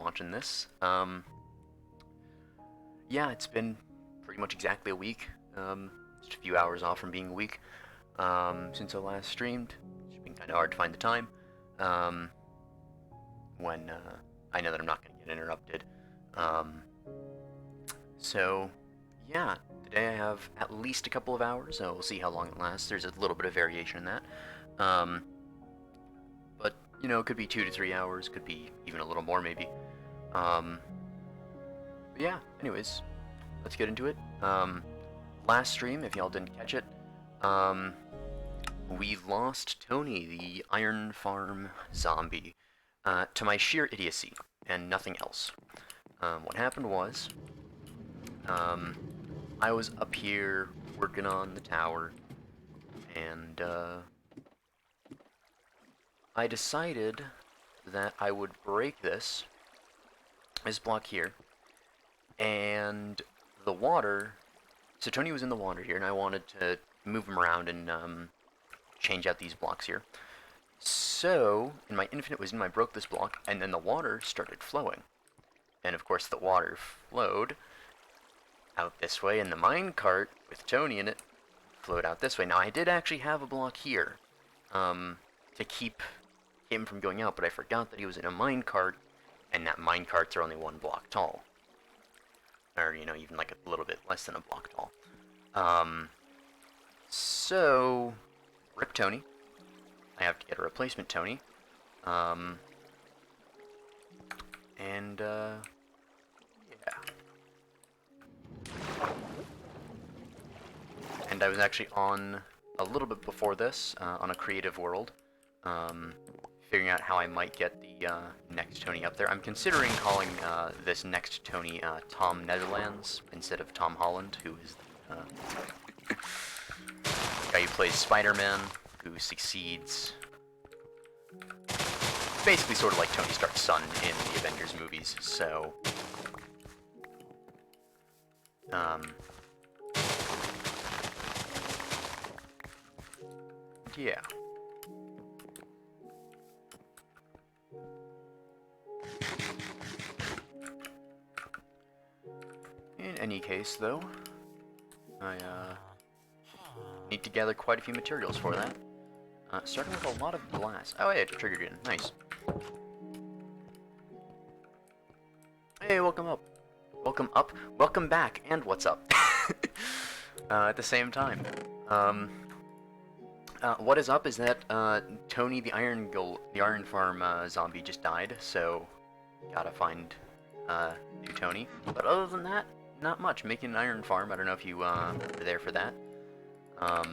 watching this. Yeah, it's been pretty much exactly a week. Just a few hours off from being a week since I last streamed. It's been kind of hard to find the time um, when I know that I'm not going to get interrupted. Um, so, yeah, today I have at least a couple of hours. We'll see how long it lasts. There's a little bit of variation in that. Um, but, it could be 2 to 3 hours, could be even a little more maybe. Um, but yeah, anyways, let's get into it. Last stream, if y'all didn't catch it, we lost Tony, the Iron Farm zombie, to my sheer idiocy and nothing else. What happened was, I was up here working on the tower, and I decided that I would break this block here, and the water. So Tony was in the water here, and I wanted to move him around and change out these blocks here. So, in my infinite wisdom, I broke this block, and then the water started flowing. And of course, the water flowed out this way, and the minecart with Tony in it flowed out this way. Now, I did actually have a block here to keep him from going out, but I forgot that he was in a minecart, and that minecarts are only 1 block tall. Or, even like a little bit less than a block tall. So, rip Tony. I have to get a replacement Tony. And, yeah. And I was actually on, a little bit before this, on a creative world, figuring out how I might get the next Tony up there. I'm considering calling this next Tony Tom Netherlands instead of Tom Holland, who is the guy who plays Spider-Man, who succeeds. Basically sort of like Tony Stark's son in the Avengers movies, so yeah. In any case, though, I need to gather quite a few materials for that. Starting with a lot of glass. Oh, yeah, it triggered in. Nice. Hey, welcome up. Welcome up. Welcome back. And what's up? At the same time. What is up is that Tony the Iron Farm zombie just died, so gotta find new Tony. But other than that, not much. Making an iron farm. I don't know if you were there for that. I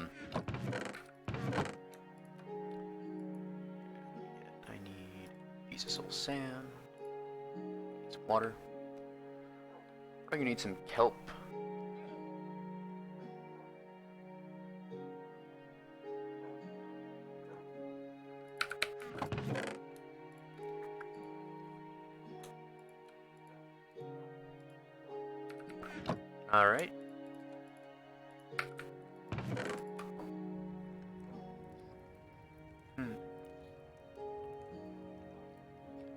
need a piece of soul sand, some water. I'm gonna need some kelp. All right.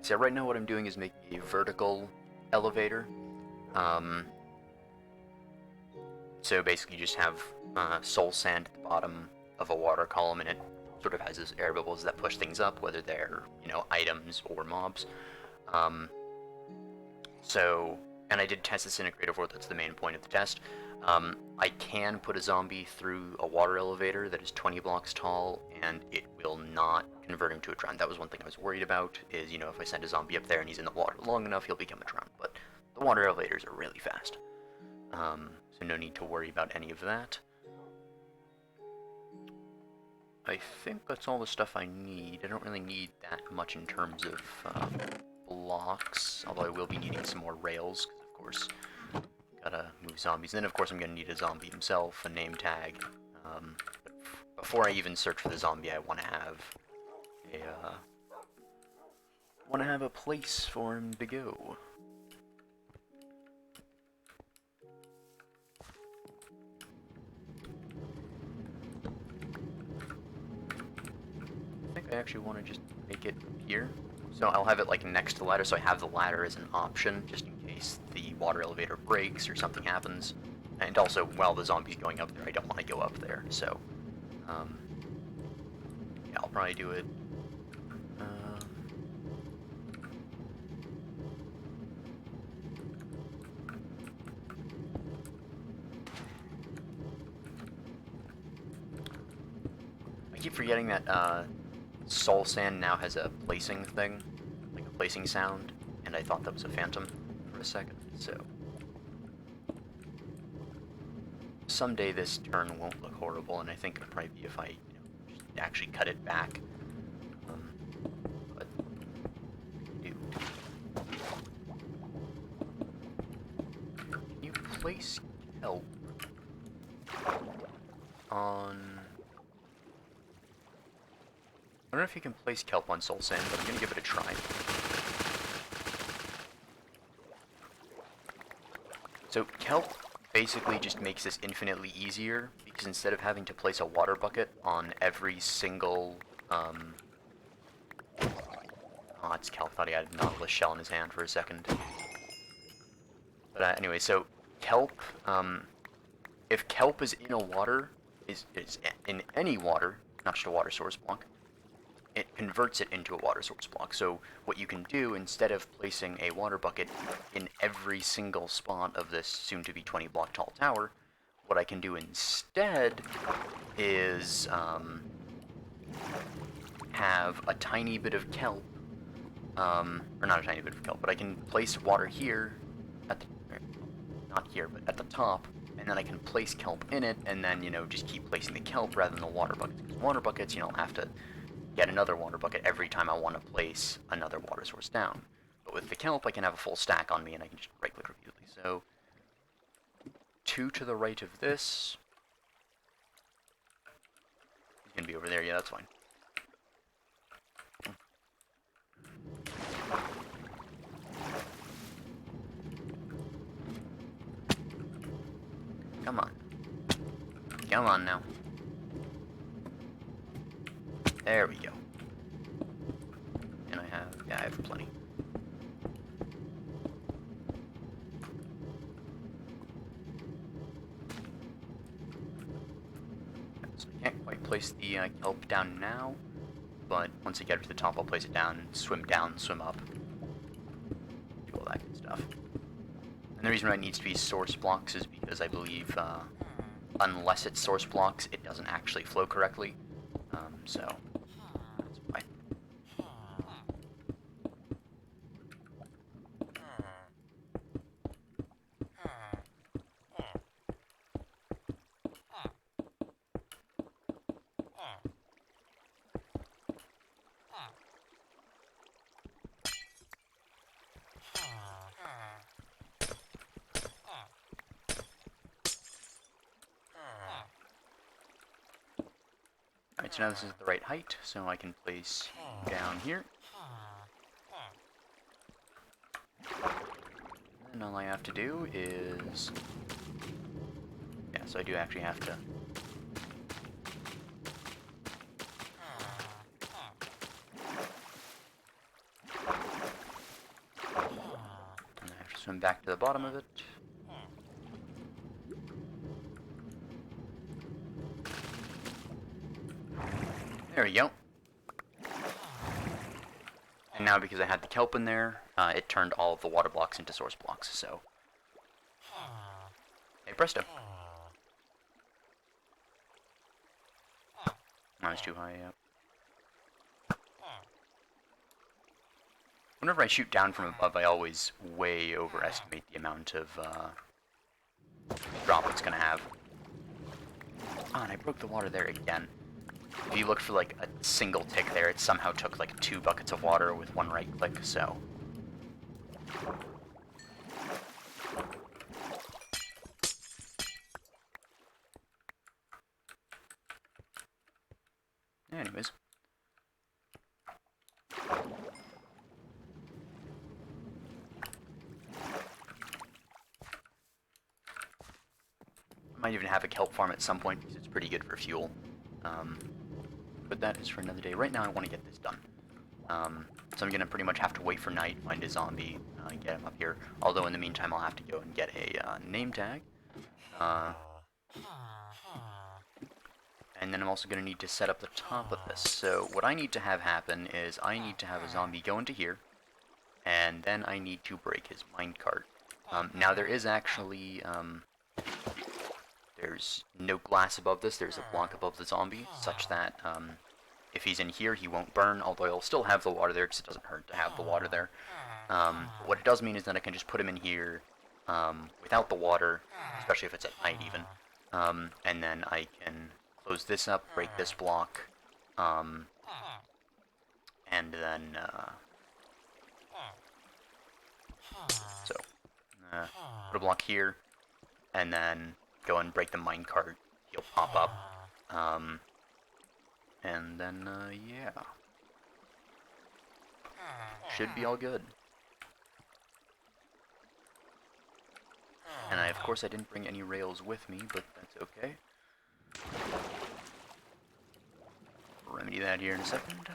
So right now what I'm doing is making a vertical elevator. So basically you just have soul sand at the bottom of a water column, and it sort of has those air bubbles that push things up, whether they're, items or mobs. And I did test this in a creative world. That's the main point of the test. I can put a zombie through a water elevator that is 20 blocks tall, and it will not convert him to a drown. That was one thing I was worried about, is, if I send a zombie up there and he's in the water long enough, he'll become a drown. But the water elevators are really fast. So no need to worry about any of that. I think that's all the stuff I need. I don't really need that much in terms of blocks, although I will be needing some more rails, because of course gotta move zombies. And then of course I'm gonna need a zombie himself, a name tag. But before I even search for the zombie, I want to have a place for him to go. I think I actually want to just make it here, So I'll have it like next to the ladder, so I have the ladder as an option, just in case the water elevator breaks or something happens. And also, while the zombie's going up there, I don't want to go up there, so... yeah, I'll probably do it... I keep forgetting that Soul Sand now has a placing thing, like a placing sound, and I thought that was a phantom for a second, so... Someday this turn won't look horrible, and I think it'll probably be if I, just actually cut it back. But do. Can you place kelp on? I don't know if you can place kelp on Soul Sand, but I'm gonna give it a try. So kelp basically just makes this infinitely easier, because instead of having to place a water bucket on every single, oh, it's kelp. Thought he had a Nautilus shell in his hand for a second. But anyway, so kelp, if kelp is in a water, is in any water, not just a water source block, it converts it into a water source block. So what you can do, instead of placing a water bucket in every single spot of this soon-to-be 20-block tall tower, what I can do instead is have a tiny bit of kelp, or not a tiny bit of kelp, but I can place water here, at the, not here, but at the top, and then I can place kelp in it, and then, just keep placing the kelp rather than the water buckets. Because water buckets, I'll have to get another water bucket every time I want to place another water source down. But with the kelp, I can have a full stack on me, and I can just right-click repeatedly. So, 2 to the right of this. He's going to be over there. Yeah, that's fine. Come on. Come on now. There we go. And I have plenty. So I can't quite place the kelp down now, but once I get to the top, I'll place it down, swim down, swim up, do all that good stuff. And the reason why it needs to be source blocks is because I believe, unless it's source blocks, it doesn't actually flow correctly. So that's why. Alright, so now this is the right height, so I can place down here. And all I have to do is... yeah, so I do actually have to... and I have to swim back to the bottom of it. There we go. And now because I had the kelp in there, it turned all of the water blocks into source blocks, so... hey, presto. I was too high up. Whenever I shoot down from above, I always way overestimate the amount of drop it's gonna have. Oh, and I broke the water there again. If you look for like a single tick there, it somehow took like 2 buckets of water with 1 right click, so... anyways. Might even have a kelp farm at some point because it's pretty good for fuel. But that is for another day. Right now I want to get this done. So I'm gonna pretty much have to wait for night, find a zombie, and get him up here. Although in the meantime, I'll have to go and get a name tag. And then I'm also gonna need to set up the top of this. So what I need to have happen is I need to have a zombie go into here, and then I need to break his minecart. Now there is actually, there's no glass above this, there's a block above the zombie, such that if he's in here he won't burn, although he'll still have the water there because it doesn't hurt to have the water there. What it does mean is that I can just put him in here without the water, especially if it's at night even, and then I can close this up, break this block, and then put a block here, and then go and break the minecart. He'll pop up, and then yeah, should be all good. And of course I didn't bring any rails with me, but that's okay. Remedy that here in a second.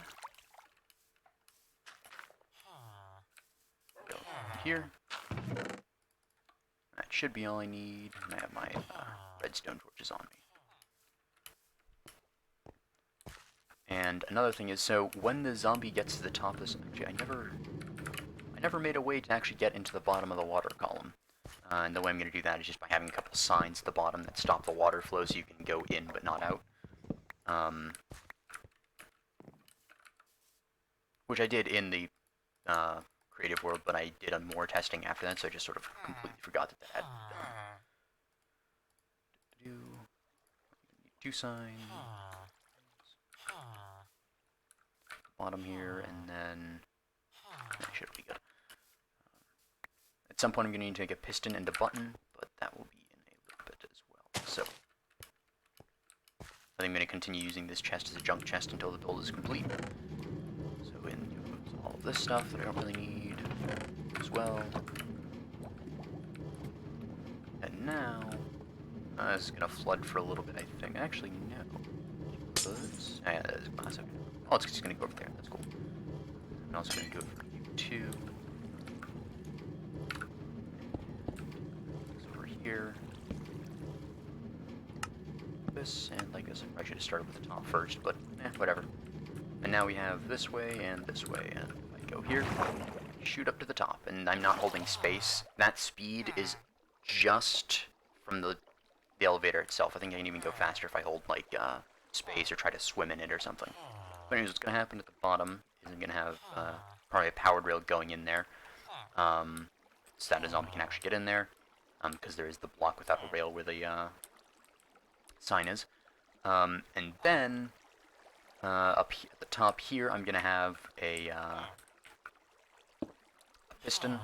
Go here. That should be all I need. And I have my redstone torches on me. And another thing is, so when the zombie gets to the top of this, actually I never made a way to actually get into the bottom of the water column. And the way I'm going to do that is just by having a couple signs at the bottom that stop the water flow so you can go in but not out. Which I did in the creative world, but I did more testing after that, so I just sort of completely forgot that that had been done. Two signs. Bottom here, and then that should be good. At some point I'm going to need to make a piston and a button, but that will be in a little bit as well. So I think I'm going to continue using this chest as a junk chest until the build is complete. So in goes all of this stuff that I don't really need as well. And now this is going to flood for a little bit, I think. Actually, no. Yeah, that is glass. Okay. Oh, it's just going to go over there. That's cool. I'm also going to do it for you too. Over here. This, and like this, I should have started with the top first, but whatever. And now we have this way and this way, and if I go here, shoot up to the top, and I'm not holding space. That speed is just from the elevator itself. I think I can even go faster if I hold like space or try to swim in it or something. But anyways, what's going to happen at the bottom is I'm going to have probably a powered rail going in there, so that a zombie can actually get in there, because there is the block without a rail where the sign is. And then up at the top here, I'm going to have a piston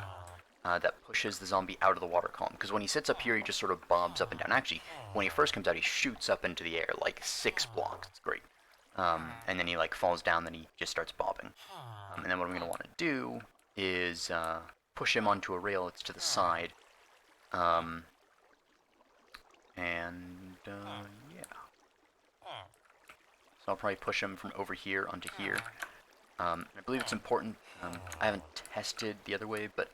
that pushes the zombie out of the water column. Because when he sits up here, he just sort of bobs up and down. Actually, when he first comes out, he shoots up into the air like 6 blocks. It's great. And then he like falls down, then he just starts bobbing. And then what I'm going to want to do is push him onto a rail that's to the side. Yeah. So I'll probably push him from over here onto here. I believe it's important. I haven't tested the other way, but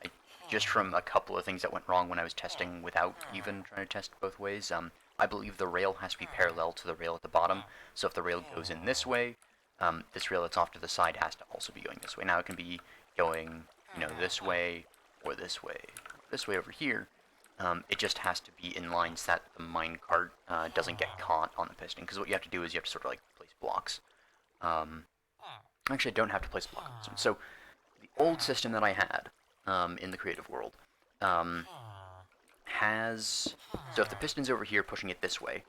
just from a couple of things that went wrong when I was testing without even trying to test both ways, I believe the rail has to be parallel to the rail at the bottom. So if the rail goes in this way, this rail that's off to the side has to also be going this way. Now it can be going, this way or this way over here. It just has to be in line so that the minecart doesn't get caught on the piston. Because what you have to do is you have to sort of like place blocks. Actually, I don't have to place blocks. So the old system that I had in the creative world has, so if the piston's over here pushing it this way,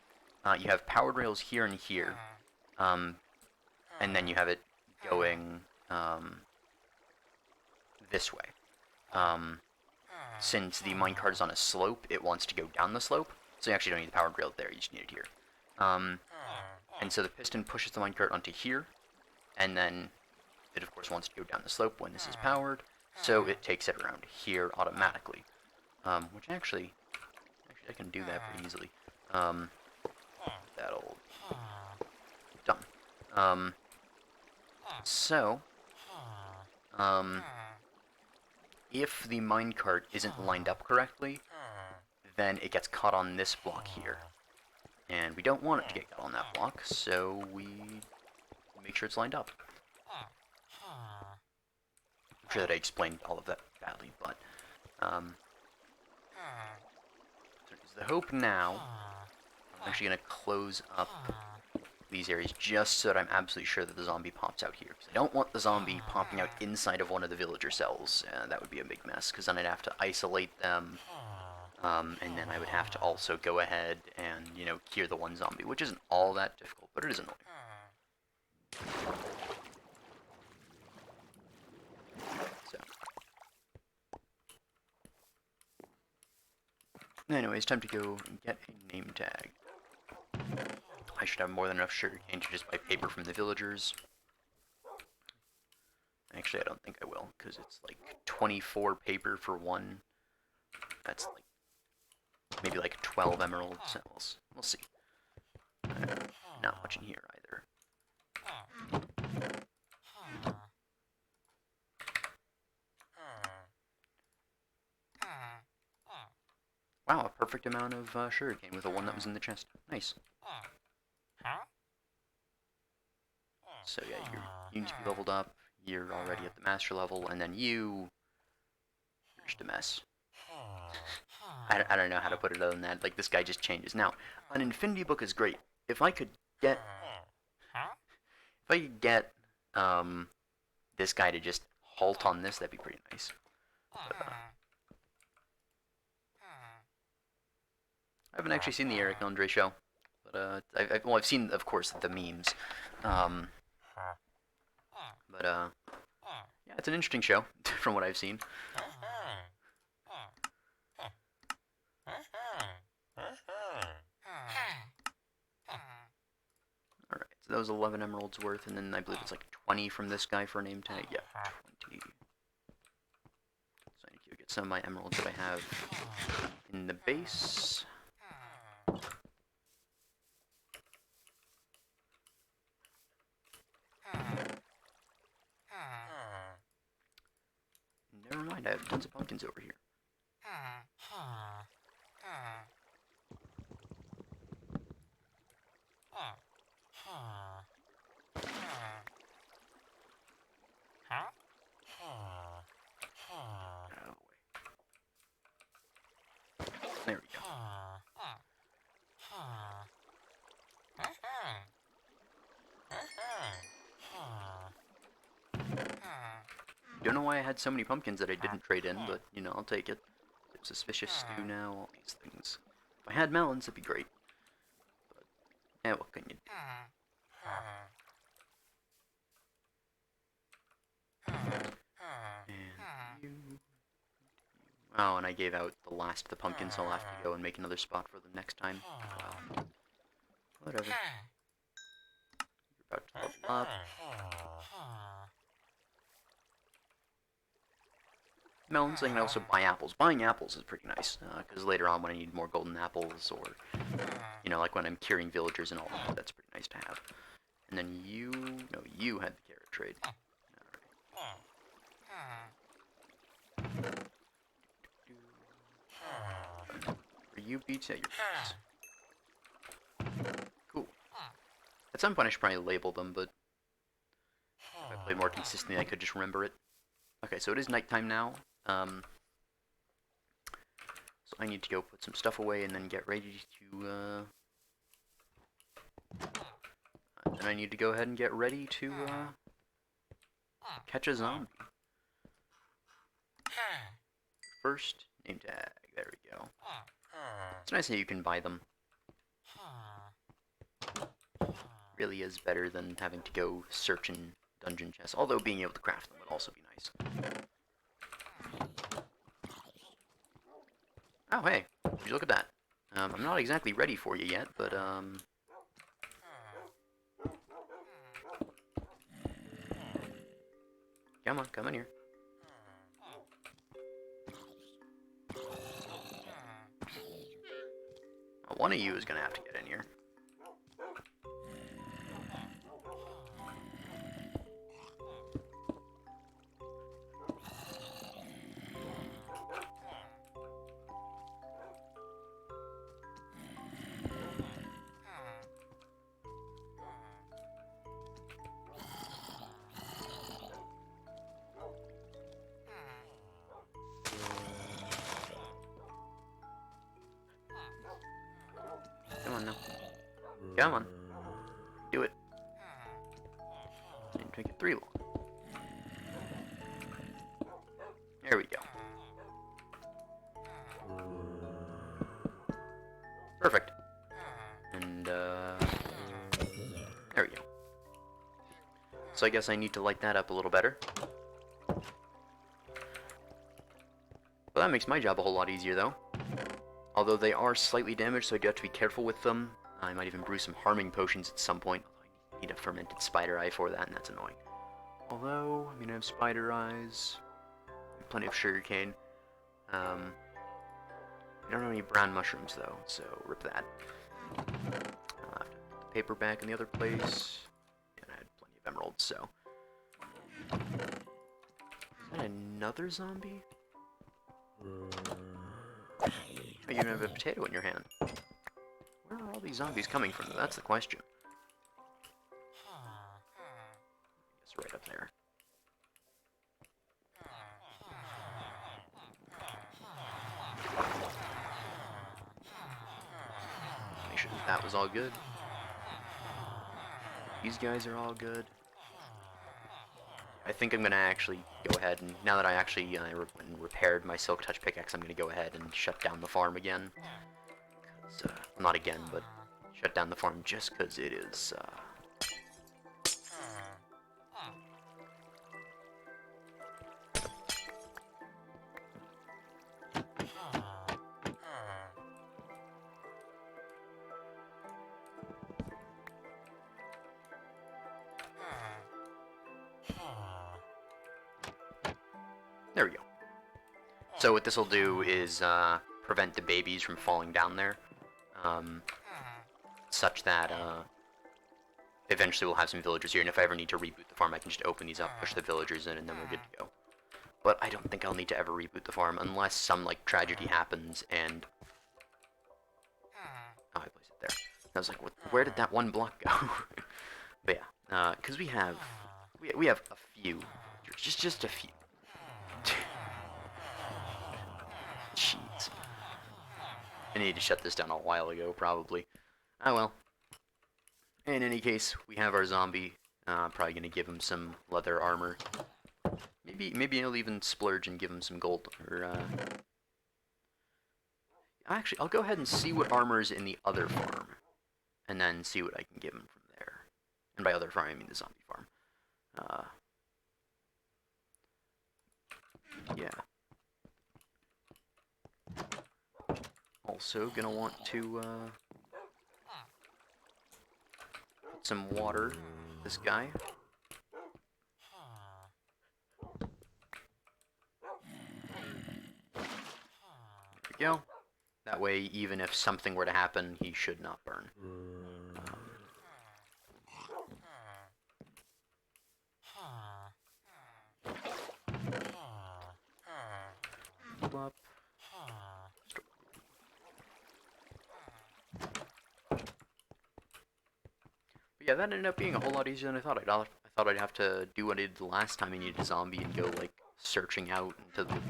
you have powered rails here and here, and then you have it going this way. Since the minecart is on a slope, it wants to go down the slope, so you actually don't need the powered rail there, you just need it here. And so the piston pushes the minecart onto here, and then it of course wants to go down the slope when this is powered, so it takes it around here automatically. Which actually I can do that pretty easily. That'll done. So if the minecart isn't lined up correctly, then it gets caught on this block here. And we don't want it to get caught on that block, so we make sure it's lined up. I'm sure that I explained all of that badly, but so is the hope now. I'm actually going to close up these areas just so that I'm absolutely sure that the zombie pops out here. Because I don't want the zombie popping out inside of one of the villager cells. That would be a big mess, because then I'd have to isolate them. And then I would have to also go ahead and, you know, cure the one zombie, which isn't all that difficult, but it is annoying. So. Anyways, time to go and get a name tag. I should have more than enough sugarcane to just buy paper from the villagers. Actually, I don't think I will, because it's like 24 paper for one. That's like maybe like 12 emeralds. We'll see. Not much in here either. Wow, a perfect amount of sugarcane with the one that was in the chest. Nice. So yeah, you need to be leveled up. You're already at the master level, and then you're just a mess. I don't know how to put it other than that. Like, this guy just changes. Now, an Infinity Book is great. If I could get this guy to just halt on this, that'd be pretty nice. But, I haven't actually seen the Eric Andre show, but I've seen, of course, the memes. Yeah, it's an interesting show from what I've seen. Alright, so that was 11 emeralds worth, and then I believe it's like 20 from this guy for a name tag. Yeah, 20. So I need to get some of my emeralds that I have in the base. Never mind, I have tons of pumpkins over here. There we go. Don't know why I had so many pumpkins that I didn't trade in, but, you know, I'll take it. There's suspicious stew now, all these things. If I had melons, that'd be great. But, yeah, what can you do? And you... Oh, and I gave out the last of the pumpkins, so I'll have to go and make another spot for them next time. Whatever. You're about to level up. Melons, I can also buy apples. Buying apples is pretty nice, because later on when I need more golden apples, or, you know, like when I'm curing villagers and all that, that's pretty nice to have. And then you had the carrot trade. Are you beats at your place? Cool. At some point I should probably label them, but if I played more consistently I could just remember it. Okay, so it is nighttime now. So I need to go put some stuff away and then get ready to, then I need to go ahead and get ready to, catch a zombie. First, name tag. There we go. It's nice that you can buy them. Really is better than having to go search in dungeon chests, although being able to craft them would also be nice. Oh, hey, would you look at that? I'm not exactly ready for you yet, but, come on, come in here. Well, one of you is gonna have to get in here. Come on. Do it. And make it 3 long. There we go. Perfect. And, there we go. So I guess I need to light that up a little better. Well, that makes my job a whole lot easier, though. Although they are slightly damaged, so I do have to be careful with them. I might even brew some harming potions at some point. I need a fermented spider eye for that, and that's annoying. Although, I'm gonna have spider eyes. Plenty of sugarcane. I don't have any brown mushrooms, though, so rip that. I'll have to put the paper back in the other place. And I had plenty of emeralds, so. Is that another zombie? Oh, you even have a potato in your hand. Where are all these zombies coming from? That's the question. I guess right up there. Make sure that was all good. These guys are all good. I think I'm gonna actually go ahead and, now that I actually repaired my Silk Touch pickaxe, I'm gonna go ahead and shut down the farm again. Not again, but shut down the farm just because it is, there we go. So what this will do is prevent the babies from falling down there, such that eventually we'll have some villagers here, and if I ever need to reboot the farm, I can just open these up, push the villagers in, and then we're good to go. But I don't think I'll need to ever reboot the farm unless some like tragedy happens and oh, I placed it there. I was like, where did that one block go? But yeah, because we have a few, just a few. Jeez. I needed to shut this down a while ago, probably. Oh well. In any case, we have our zombie. Probably gonna give him some leather armor. Maybe I'll even splurge and give him some gold. Or actually, I'll go ahead and see what armor is in the other farm, and then see what I can give him from there. And by other farm, I mean the zombie farm. Yeah. Also, gonna want to put some water in this guy. There we go. That way, even if something were to happen, he should not burn. Up. But yeah, that ended up being a whole lot easier than I thought. I thought I'd have to do what I did the last time I needed a zombie and go like searching out into the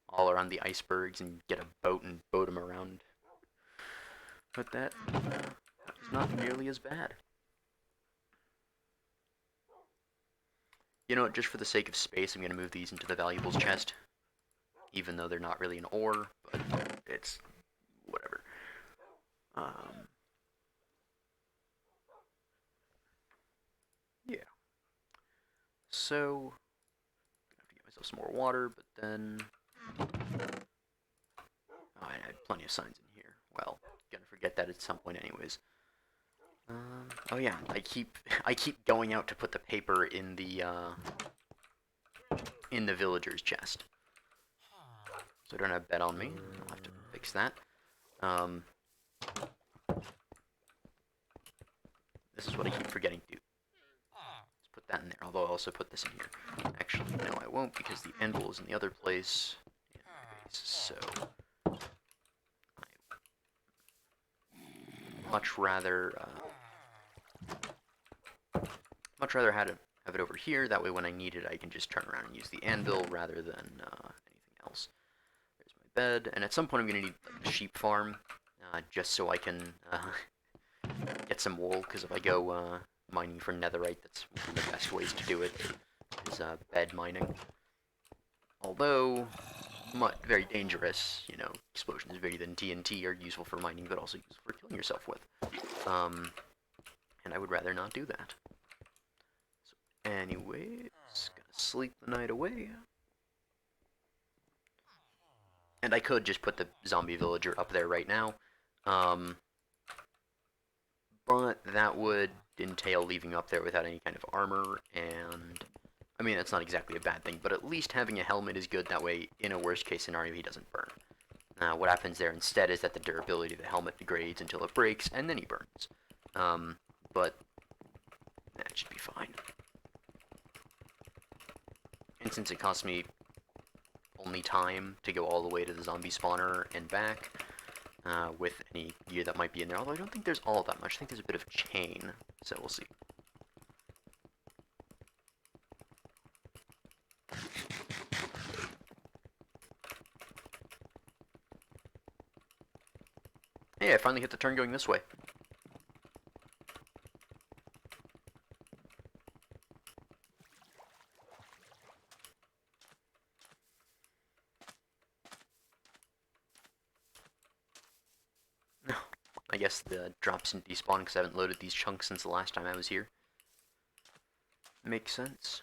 all around the icebergs and get a boat and boat him around. But that was not nearly as bad. You know what, just for the sake of space, I'm going to move these into the valuables chest. Even though they're not really an ore, but it's whatever. Yeah. So, I'm gonna have to get myself some more water, but then oh, I had plenty of signs in here. Well, gonna forget that at some point, anyways. Oh yeah, I keep going out to put the paper in the villager's chest. So I don't have bed on me. I'll have to fix that. This is what I keep forgetting to do. Let's put that in there, although I'll also put this in here. Actually, no, I won't, because the anvil is in the other place. So I much rather have it over here. That way, when I need it, I can just turn around and use the anvil rather than anything else. There's my bed, and at some point, I'm gonna need like, a sheep farm, just so I can get some wool, because if I go mining for netherite, that's one of the best ways to do it, is bed mining. Although, very dangerous, you know, explosions bigger than TNT are useful for mining, but also useful for killing yourself with. And I would rather not do that. So anyways, gonna sleep the night away. And I could just put the zombie villager up there right now. But that would entail leaving up there without any kind of armor, and I mean, that's not exactly a bad thing, but at least having a helmet is good. That way, in a worst case scenario, he doesn't burn. What happens there instead is that the durability of the helmet degrades until it breaks, and then he burns. But that should be fine. And since it costs me only time to go all the way to the zombie spawner and back, with any gear that might be in there, although I don't think there's all that much. I think there's a bit of chain, so we'll see. Hey, I finally hit the turn going this way. I guess the drops didn't despawn because I haven't loaded these chunks since the last time I was here. Makes sense.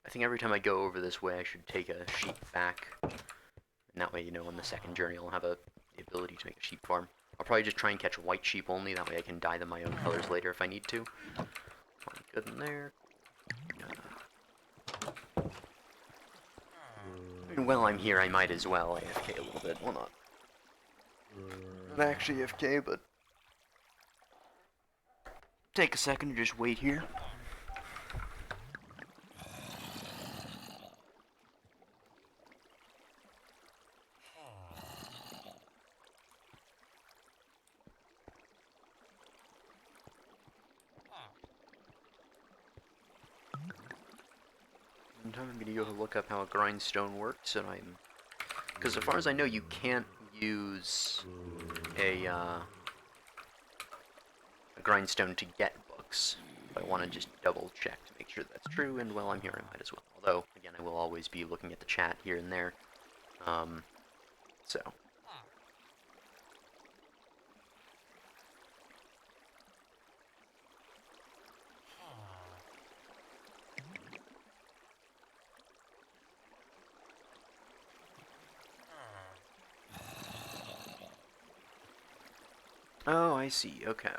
I think every time I go over this way I should take a sheep back. And that way, you know, on the second journey I'll have the ability to make a sheep farm. I'll probably just try and catch white sheep only, that way I can dye them my own colors later if I need to. Good in there. And while I'm here I might as well AFK a little bit. Well, not actually AFK, but take a second to just wait here. I'm going to go look up how a grindstone works, and because as far as I know, you can't use a grindstone to get books. But I want to just double check to make sure that's true, and while I'm here I might as well. Although, again, I will always be looking at the chat here and there. So. Oh, I see, okay.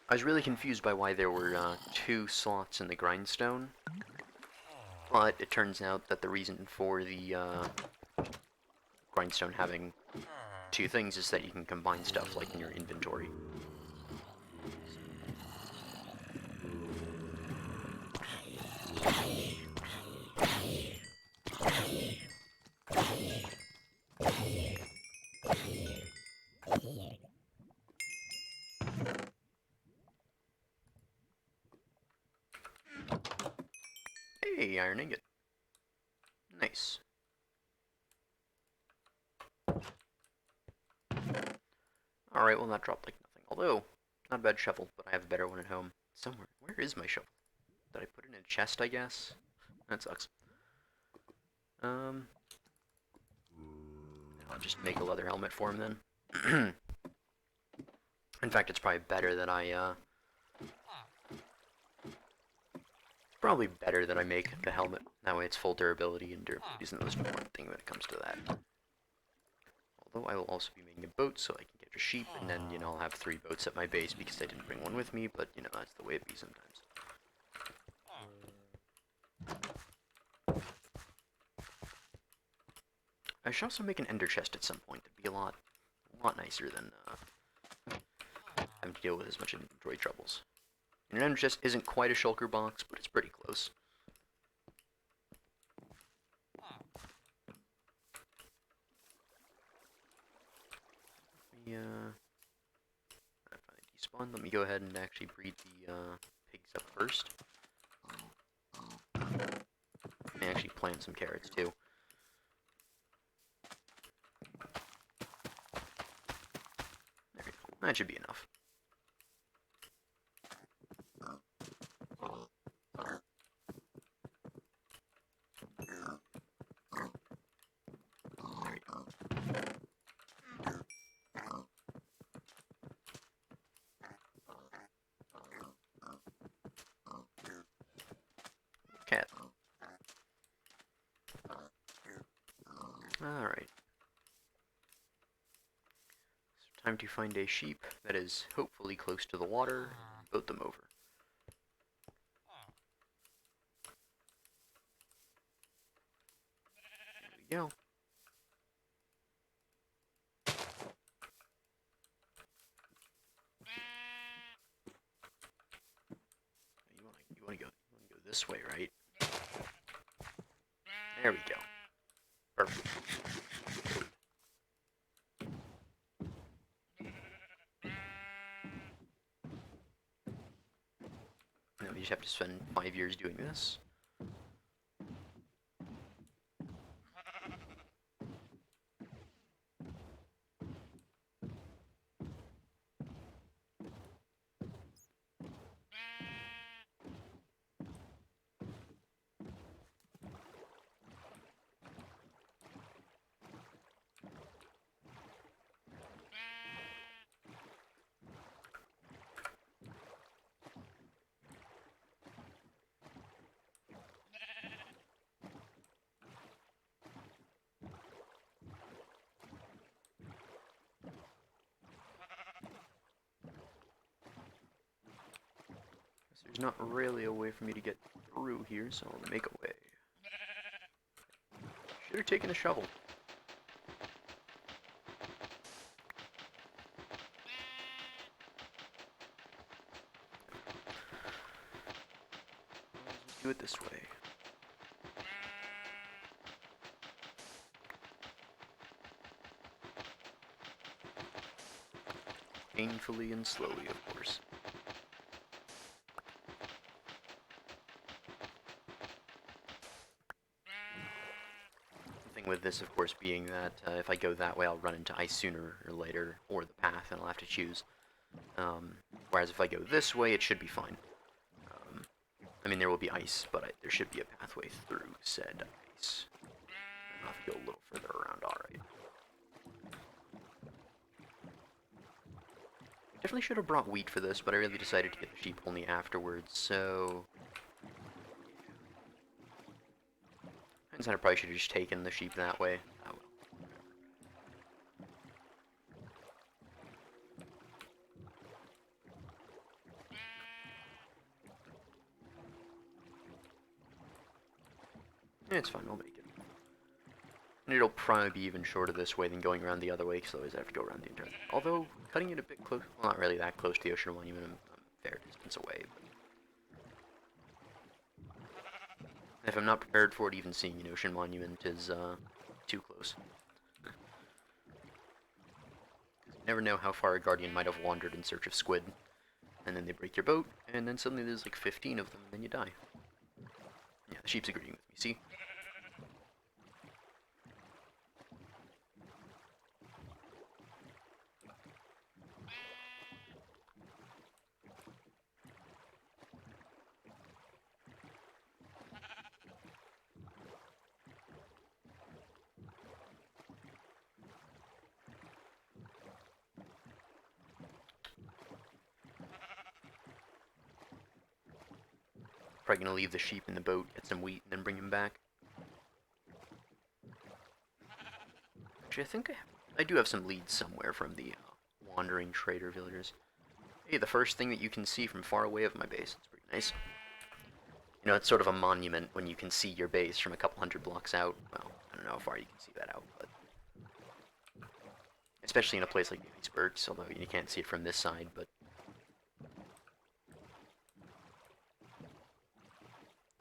I was really confused by why there were 2 slots in the grindstone, but it turns out that the reason for the grindstone having 2 things is that you can combine stuff like in your inventory. Hey, iron ingot. Nice. Alright, well that dropped like nothing. Although, not a bad shovel, but I have a better one at home. Somewhere. Where is my shovel? Did I put it in a chest, I guess? That sucks. I'll just make a leather helmet for him then. In fact, it's probably better that I, probably better that I make the helmet. That way it's full durability, and durability isn't the most important thing when it comes to that. Although I will also be making a boat so I can get a sheep, and then, you know, I'll have 3 boats at my base because I didn't bring one with me, but, you know, that's the way it be sometimes. I should also make an ender chest at some point. It'd be a lot nicer than, having to deal with as much inventory troubles. And an ender chest isn't quite a shulker box, but it's pretty close. fun. Let me go ahead and actually breed the pigs up first. And actually plant some carrots too. There we go. That should be enough. Cat. Alright. So time to find a sheep that is hopefully close to the water and boat them over. There we go. You wanna go this way, right? There we go. Perfect. Now we just have to spend 5 years doing this. There's not really a way for me to get through here, so I'll make a way. Should have taken a shovel. Let's do it this way. Painfully and slowly, of course. The thing with this, of course, being that if I go that way, I'll run into ice sooner or later, or the path, and I'll have to choose. Whereas if I go this way, it should be fine. I mean, there will be ice, but there should be a pathway through said ice. I'll have to go a little further around, alright. Definitely should have brought wheat for this, but I really decided to get the sheep only afterwards, so... I probably should have just taken the sheep that way. Oh well. Yeah, it's fine, we'll make it. And it'll probably be even shorter this way than going around the other way, because otherwise I have to go around the entire... Although, cutting it a bit close... Well, not really that close to the ocean monument, I'm a fair distance away, but... If I'm not prepared for it, even seeing an ocean monument is, too close. You never know how far a guardian might have wandered in search of squid. And then they break your boat, and then suddenly there's like 15 of them, and then you die. Yeah, the sheep's agreeing with me, see? Probably gonna leave the sheep in the boat, get some wheat, and then bring him back. Actually, I think I do have some leads somewhere from the wandering trader villagers. Hey, the first thing that you can see from far away of my base. It's pretty nice. You know, it's sort of a monument when you can see your base from a couple hundred blocks out. Well, I don't know how far you can see that out, but... Especially in a place like the icebergs, although you can't see it from this side, but...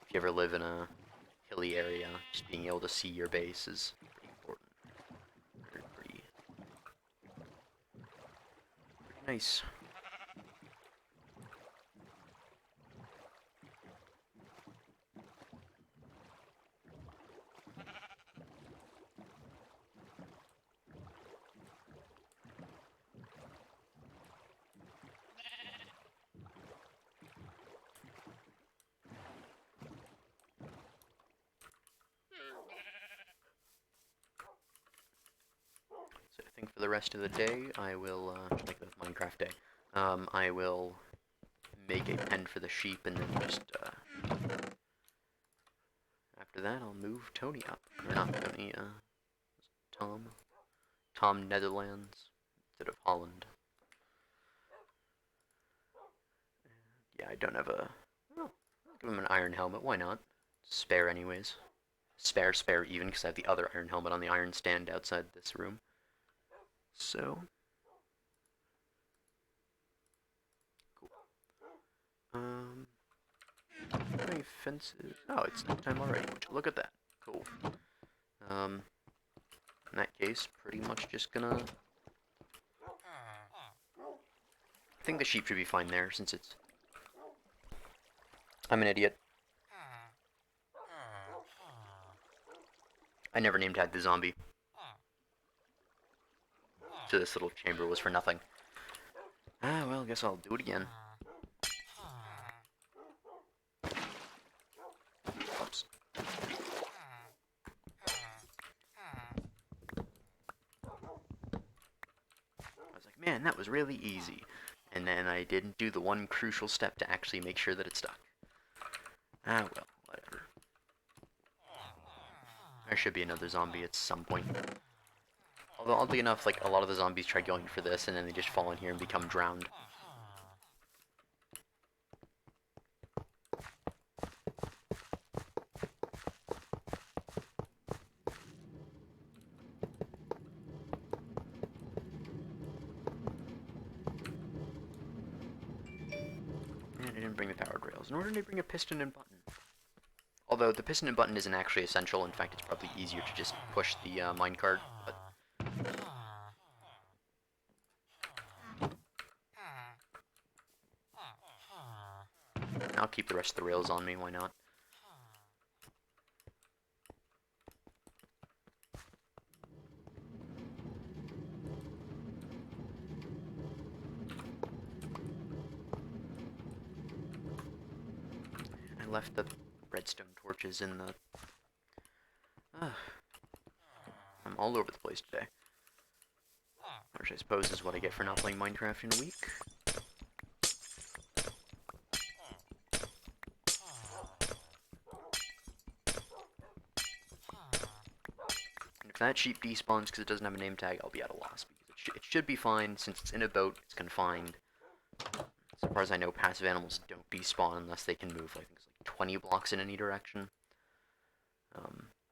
If you ever live in a hilly area, just being able to see your base is pretty important. Pretty nice. think for the rest of the day, I will, like the Minecraft day, I will make a pen for the sheep and then just, after that I'll move Tony up. Or not Tony, Tom. Tom Netherlands instead of Holland. Yeah, I don't have a... Oh, I'll give him an iron helmet, why not? Spare anyways. Spare even, because I have the other iron helmet on the iron stand outside this room. So... Cool. Any fences? Oh, it's nighttime already. Would you look at that? Cool. In that case, pretty much just gonna... I think the sheep should be fine there, since it's... I'm an idiot. I never name tagged the zombie. So this little chamber was for nothing. Ah, well, I guess I'll do it again. Oops. I was like, man, that was really easy. And then I didn't do the one crucial step to actually make sure that it stuck. Ah, well, whatever. There should be another zombie at some point. Although, oddly enough, like, a lot of the zombies try going for this, and then they just fall in here and become drowned. And I didn't bring the powered rails, nor did I bring a piston and button. Although, the piston and button isn't actually essential. In fact, it's probably easier to just push the minecart, but... I'll keep the rest of the rails on me, why not? I left the redstone torches in the... I'm all over the place today. Which I suppose is what I get for not playing Minecraft in a week. And if that sheep despawns because it doesn't have a name tag, I'll be at a loss. Because it should be fine, since it's in a boat, it's confined. As far as I know, passive animals don't despawn unless they can move, I think it's like 20 blocks in any direction.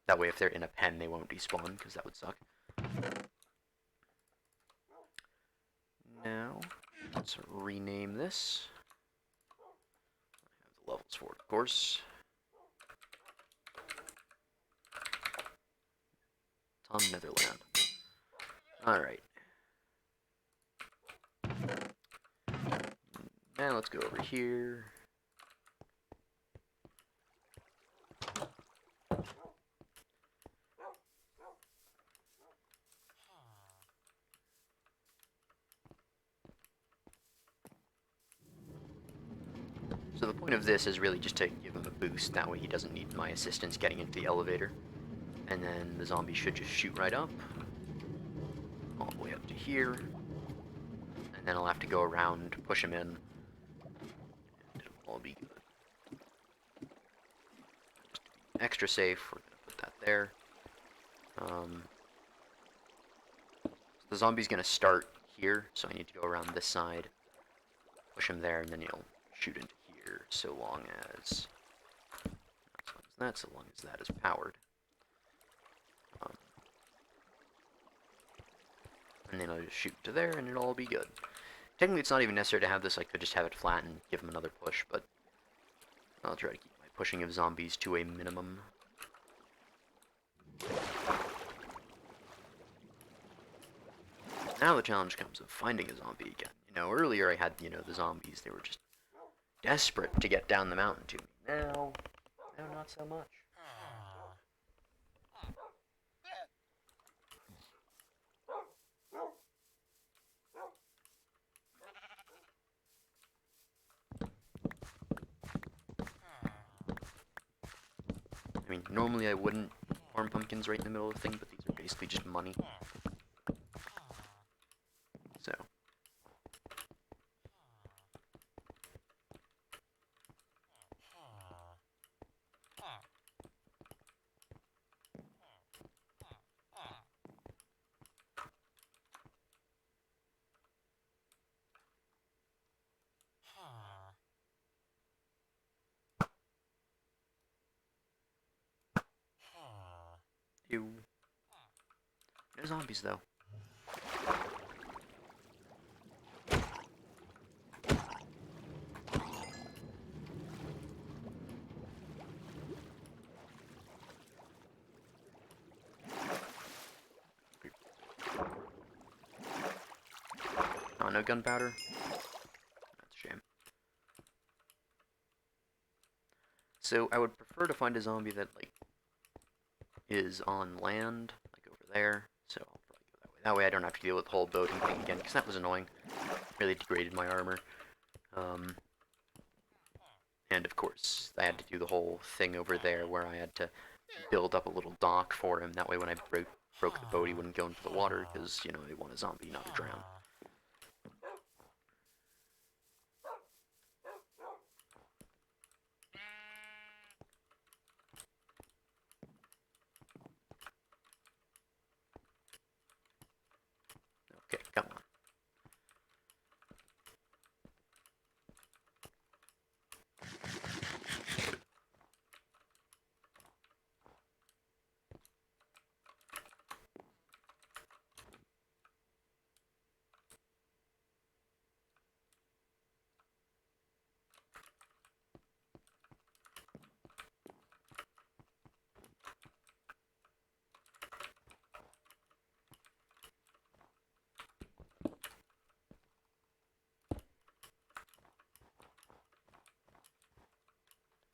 That way if they're in a pen, they won't despawn, because that would suck. Now, let's rename this. I have the levels for it, of course. Tom Netherland. Alright. Now let's go over here. So the point of this is really just to give him a boost, that way he doesn't need my assistance getting into the elevator. And then the zombie should just shoot right up, all the way up to here. And then I'll have to go around, push him in, and it'll all be good. Just to be extra safe, we're going to put that there. So the zombie's going to start here, so I need to go around this side, push him there, and then he'll shoot into here, so long as that is powered. And then I'll just shoot to there, and it'll all be good. Technically, it's not even necessary to have this. I could just have it flat and give him another push, but I'll try to keep my pushing of zombies to a minimum. Now the challenge comes of finding a zombie again. You know, earlier I had, you know, the zombies. They were just desperate to get down the mountain to me. Now not so much. I mean, normally I wouldn't farm pumpkins right in the middle of the thing, but these are basically just money. So. Ew. No zombies, though. Oh, no gunpowder? That's a shame. So, I would prefer to find a zombie that, like, is on land, like over there. So, I'll probably go that way. That way I don't have to deal with the whole boating thing again, because that was annoying. Really degraded my armor. And of course, I had to do the whole thing over there where I had to build up a little dock for him. That way when I broke the boat, he wouldn't go into the water, because, you know, they want a zombie, not a drown. Okay, come on.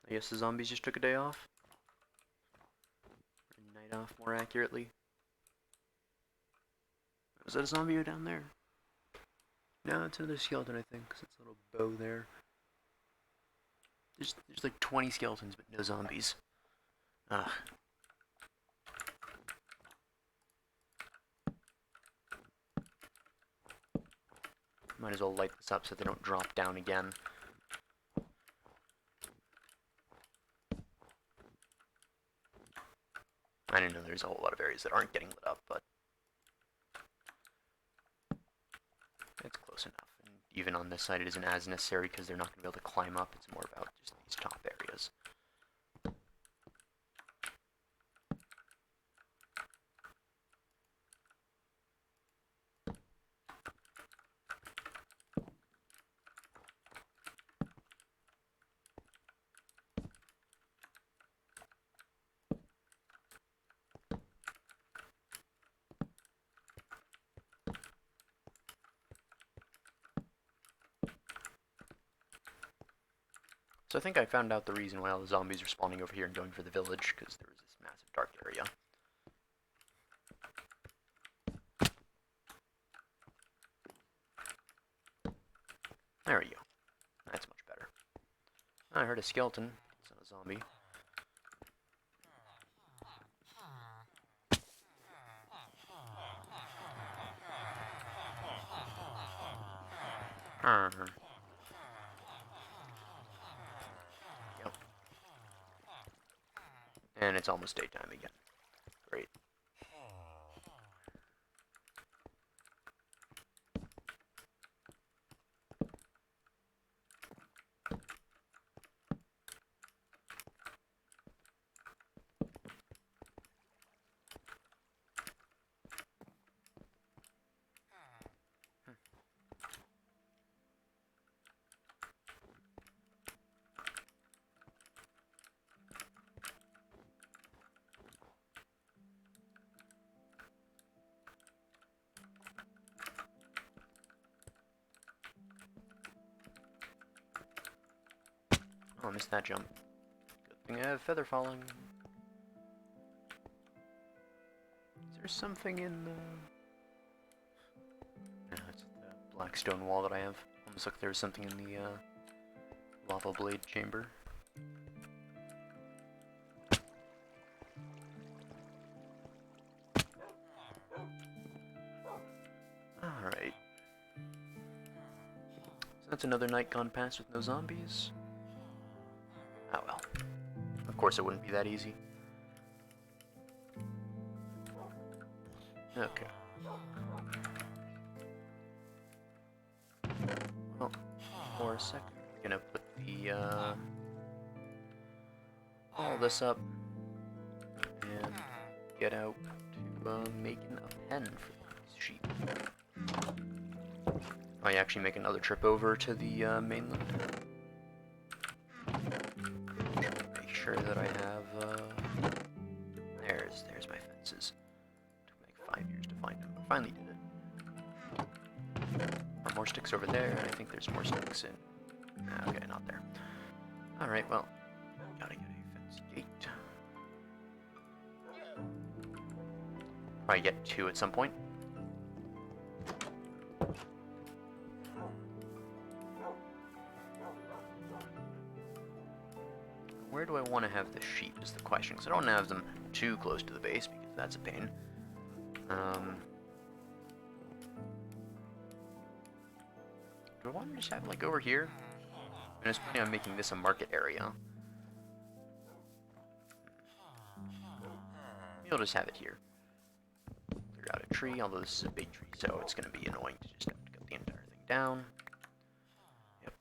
I guess the zombies just took a day off? Or night off, more accurately. Was that a zombie down there? No, it's another skeleton, I think, because it's a little bow there. There's like 20 skeletons, but no zombies. Ugh. Might as well light this up so they don't drop down again. I didn't know there's a whole lot of areas that aren't getting lit up, but it's close enough. And even on this side, it isn't as necessary because they're not going to be able to climb up. It's more about just these top areas. So I think I found out the reason why all the zombies are spawning over here and going for the village, because there was this massive dark area. There we go. That's much better. I heard a skeleton. It's not a zombie. Yep. And it's almost daytime again. Great. Oh, I missed that jump. Good thing I have feather falling. Is there something in the... No, it's the black stone wall that I have. Almost like there's something in the lava blade chamber. Alright. That's another night gone past with no zombies. Oh well. Of course it wouldn't be that easy. Okay. Well, for a second, I'm gonna put the, all this up and get out to, making a pen for these sheep. I actually make another trip over to the, mainland. Make sure that I have, there's my fences. Took me like 5 years to find them, but finally did it. Are more sticks over there, and I think there's more sticks in. Okay, not there. Alright, well, gotta get a fence gate. Probably get 2 at some point. Where do I want to have the sheep is the question, because I don't want to have them too close to the base, because that's a pain. Do I want to just have it, like, over here? And I was planning on making this a market area. Maybe I'll just have it here. Clear out a tree, although this is a big tree, so it's going to be annoying to just have to cut the entire thing down. Yep.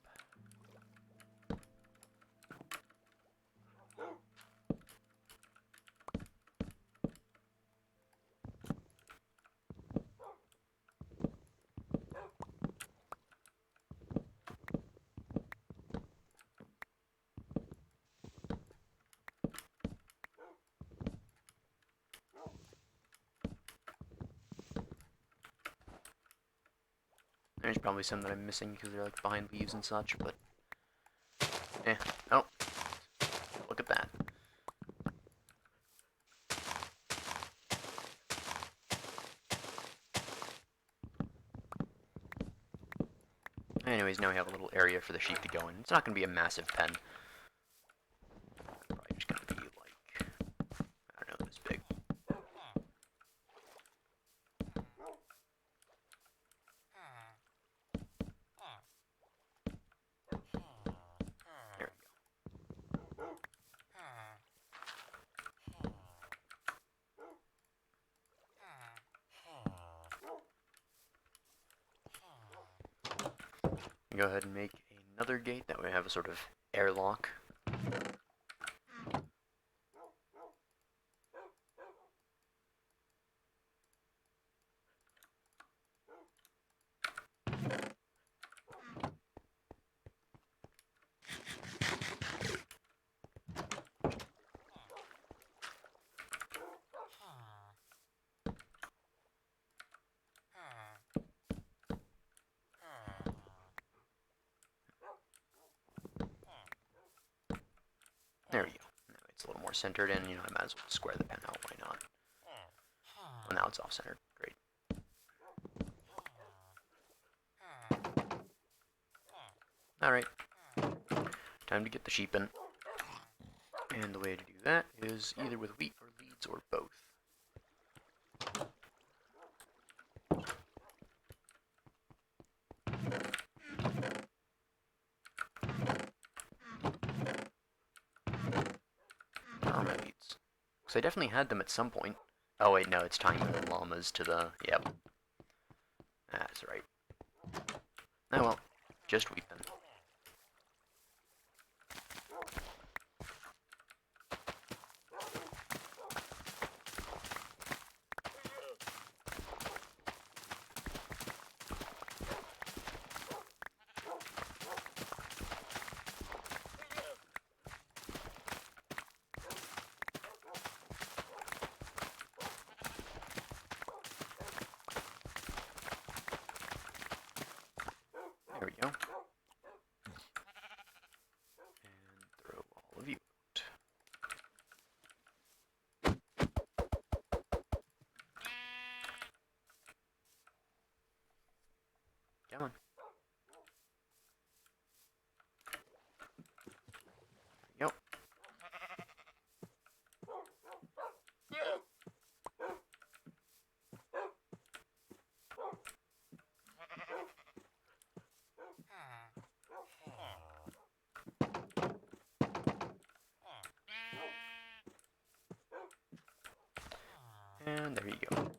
There's probably some that I'm missing because they're like behind leaves and such, but oh, look at that. Anyways, now we have a little area for the sheep to go in. It's not going to be a massive pen. Probably just going to be like, I don't know, this big. There we go. Go ahead and make another gate. That way we have a sort of airlock. There we go. Now it's a little more centered in. You know, I might as well square the pen out. Why not? Well, now it's off-centered. Great. Alright. Time to get the sheep in. And the way to do that is either with wheat or leads or both. Where are my leads? Because I definitely had them at some point. Oh wait, no, it's tying the llamas to the... Yep. That's right. Oh well, just wheat then. There we go. And throw all of you out. Come on. There we go. And there you go.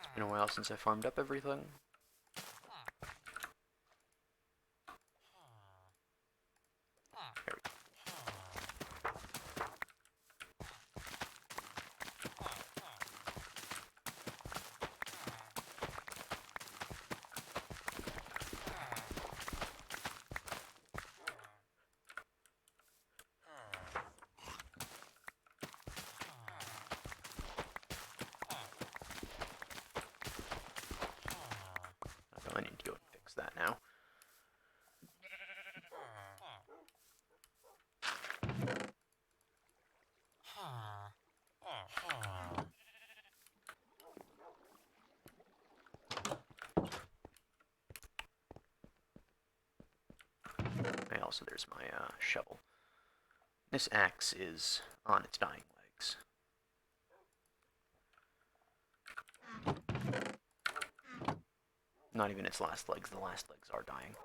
It's been a while since I farmed up everything. There we go. I need to go and fix that now. And also, there's my shovel. This axe is on its dying legs. Not even its last legs, the last legs are dying.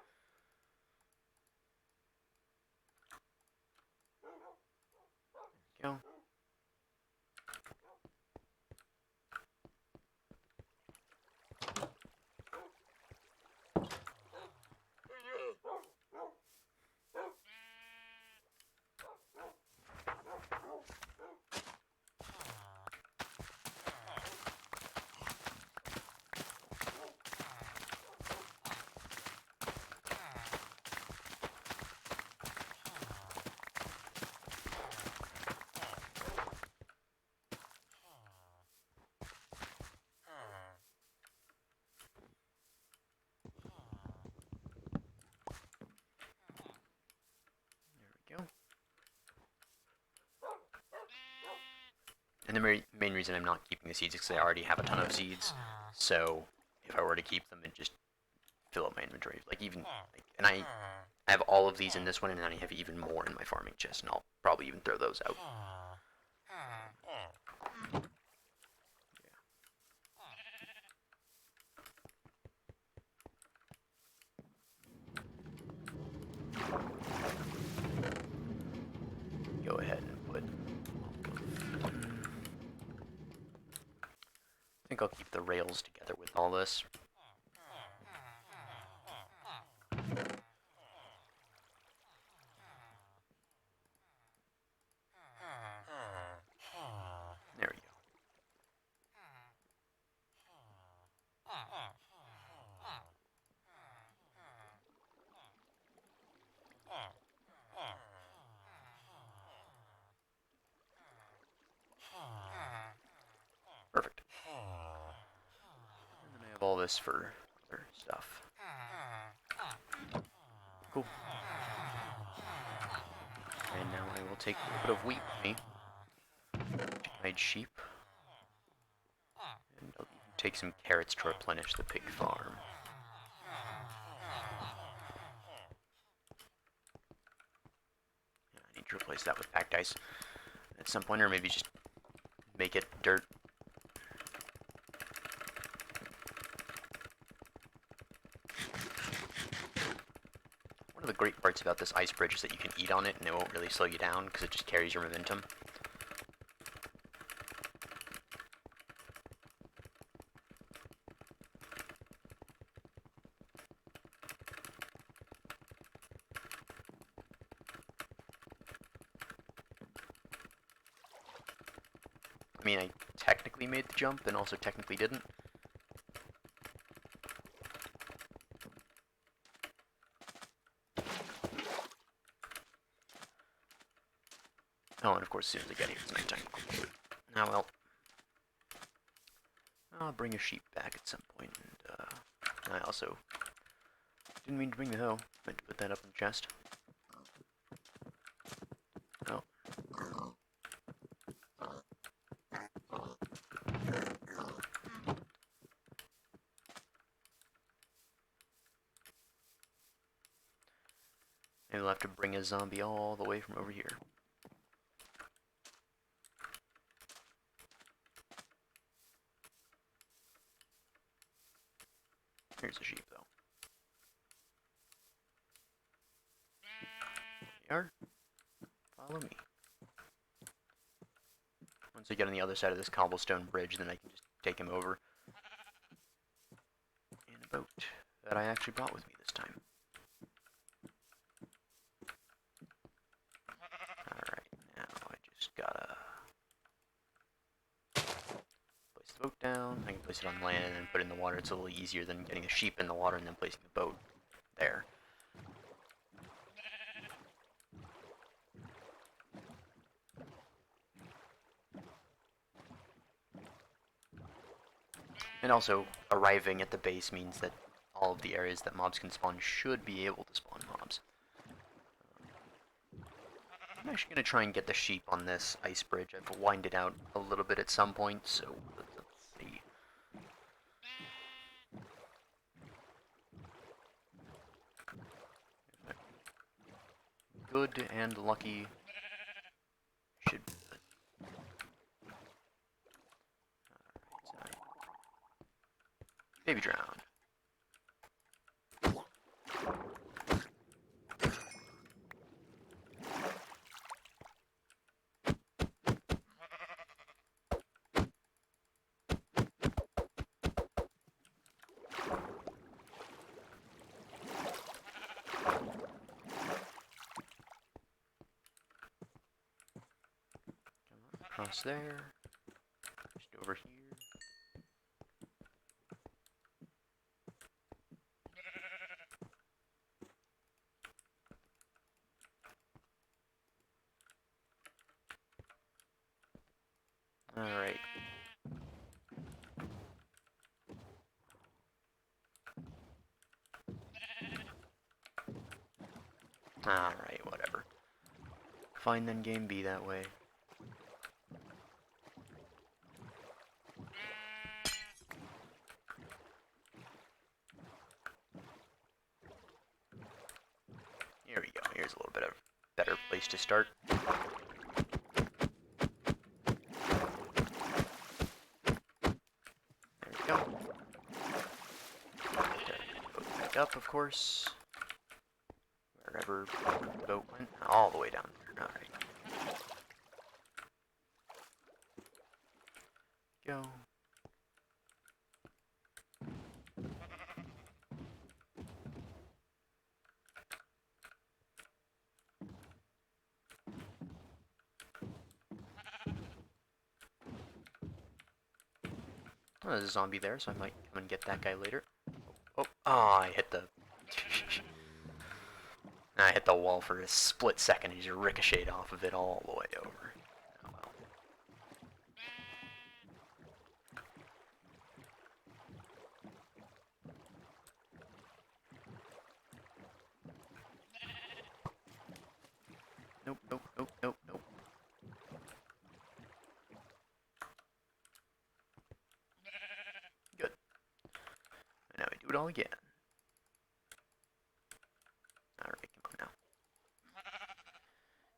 There we go. And the main reason I'm not keeping the seeds is because I already have a ton of seeds. So if I were to keep them, it'd just fill up my inventory. And I have all of these in this one, and then I have even more in my farming chest, and I'll probably even throw those out. Go ahead and put. I think I'll keep the rails together with all this. There we go. Perfect. And then I have all this for other stuff. Cool. And now I will take a little bit of wheat with me. Chicken-eyed sheep. And I'll even take some carrots to replenish the pig farm. Yeah, I need to replace that with packed ice at some point, or maybe just make it dirt. One of the great parts about this ice bridge is that you can eat on it and it won't really slow you down because it just carries your momentum. I mean, I technically made the jump and also technically didn't. Oh, and of course, as soon as I get here, it's nighttime. Now, well, I'll bring a sheep back at some point, and I also didn't mean to bring the hoe. Meant to put that up in the chest. Oh, Maybe we'll have to bring a zombie all the way from over here. Here's a sheep, though. There you are. Follow me. Once I get on the other side of this cobblestone bridge, then I can just take him over in a boat that I actually brought with me this time. Alright, now I just gotta place the boat down. I can place it on land and then put it in the water. It's a little easier than getting the sheep in the water and then placing the boat there. And also, arriving at the base means that all of the areas that mobs can spawn should be able to spawn mobs. I'm actually going to try and get the sheep on this ice bridge. I've winded out a little bit at some point, so let's see. Good and lucky should be good. Alright, so baby drown. Across there, just over here. Alright. Alright, whatever. Fine then, game be that way. Here we go. Here's a little bit of better place to start. There we go. Boat back up, of course. Wherever the boat went, all the way down there. Alright. Go. Oh, there's a zombie there, so I might come and get that guy later. Oh, I hit the... I hit the wall for a split second. He just ricocheted off of it all the way over. Oh well. Nope, nope, nope, nope, nope. Good. And now we do it all again. Alright, come on now.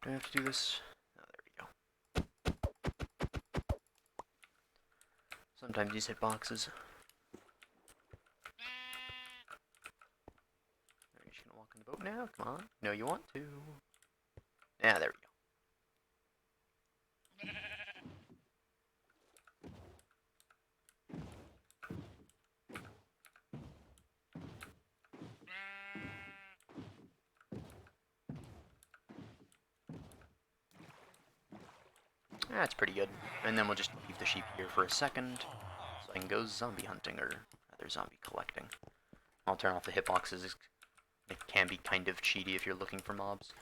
Do I have to do this? Oh, there we go. Sometimes these hitboxes. Are you just gonna walk in the boat now? Come on. No, you want to. Yeah, there we go. That's pretty good. And then we'll just leave the sheep here for a second, so I can go zombie hunting, or rather zombie collecting. I'll turn off the hitboxes. It can be kind of cheaty if you're looking for mobs.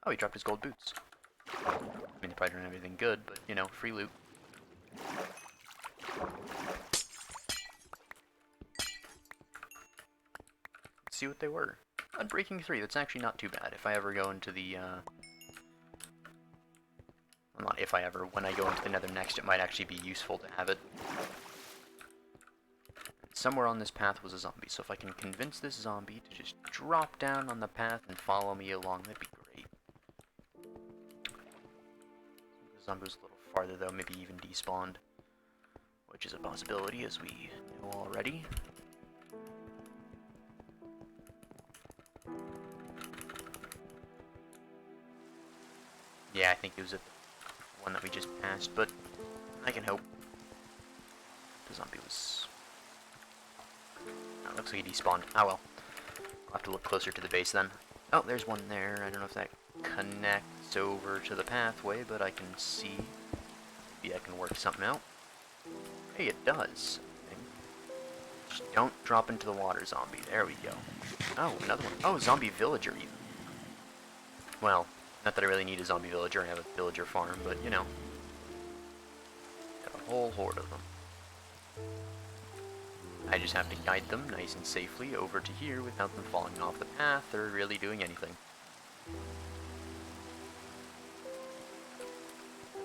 Oh, he dropped his gold boots. I mean, they probably don't have anything good, but, you know, free loot. Let's see what they were. Unbreaking 3, that's actually not too bad. If I ever go into the, well, not if I ever, when I go into the Nether next, it might actually be useful to have it. Somewhere on this path was a zombie, so if I can convince this zombie to just drop down on the path and follow me along, that'd be great. The zombie was a little farther though, maybe even despawned, which is a possibility, as we know already. Yeah, I think it was at the one that we just passed, but I can hope. The zombie was... Oh, it looks like he despawned. Oh well. I'll have to look closer to the base then. Oh, there's one there. I don't know if that connects over to the pathway, but I can see. Maybe I can work something out. Hey, it does. Just don't drop into the water, zombie. There we go. Oh, another one. Oh, zombie villager even. Well, not that I really need a zombie villager. I have a villager farm, but you know. Got a whole horde of them. I just have to guide them nice and safely over to here without them falling off the path or really doing anything.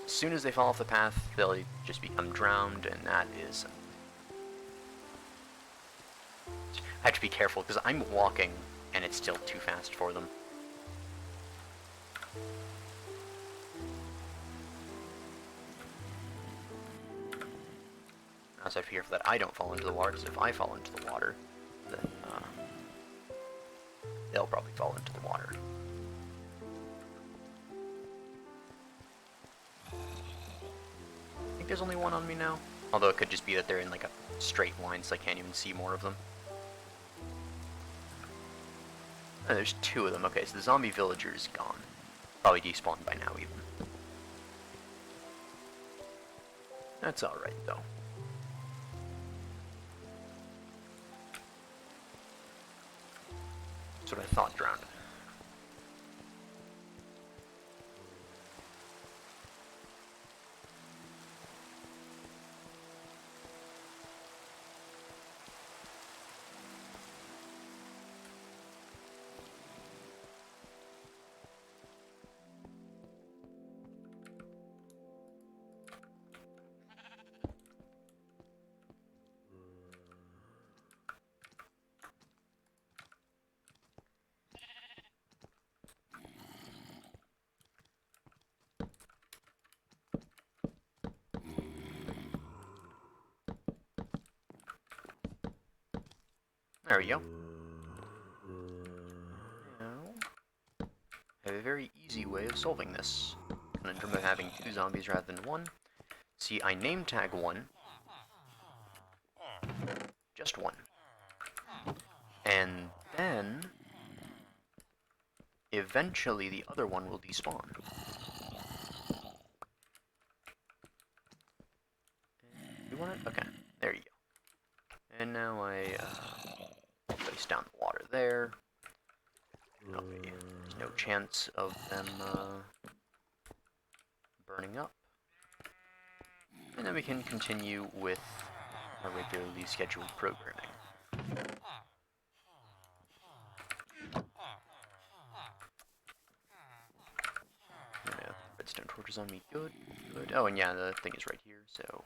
As soon as they fall off the path, they'll just become drowned, and that is... I have to be careful, because I'm walking, and it's still too fast for them. Also, I fear that I don't fall into the water, because if I fall into the water, then they'll probably fall into the water. I think there's only one on me now. Although it could just be that they're in like a straight line, so I can't even see more of them. Oh, there's two of them. Okay, so the zombie villager is gone. Probably despawned by now, even. That's alright, though. That's what I thought drowned. There we go. Now, I have a very easy way of solving this conundrum of having two zombies rather than one. See, I name tag one. Just one. And then, eventually the other one will despawn. You want it? Okay, there you go. And now I place down the water there. Okay, there's no chance of them burning up. And then we can continue with our regularly scheduled programming. Redstone torches on me. Good, good. Oh, and yeah, the thing is right here, so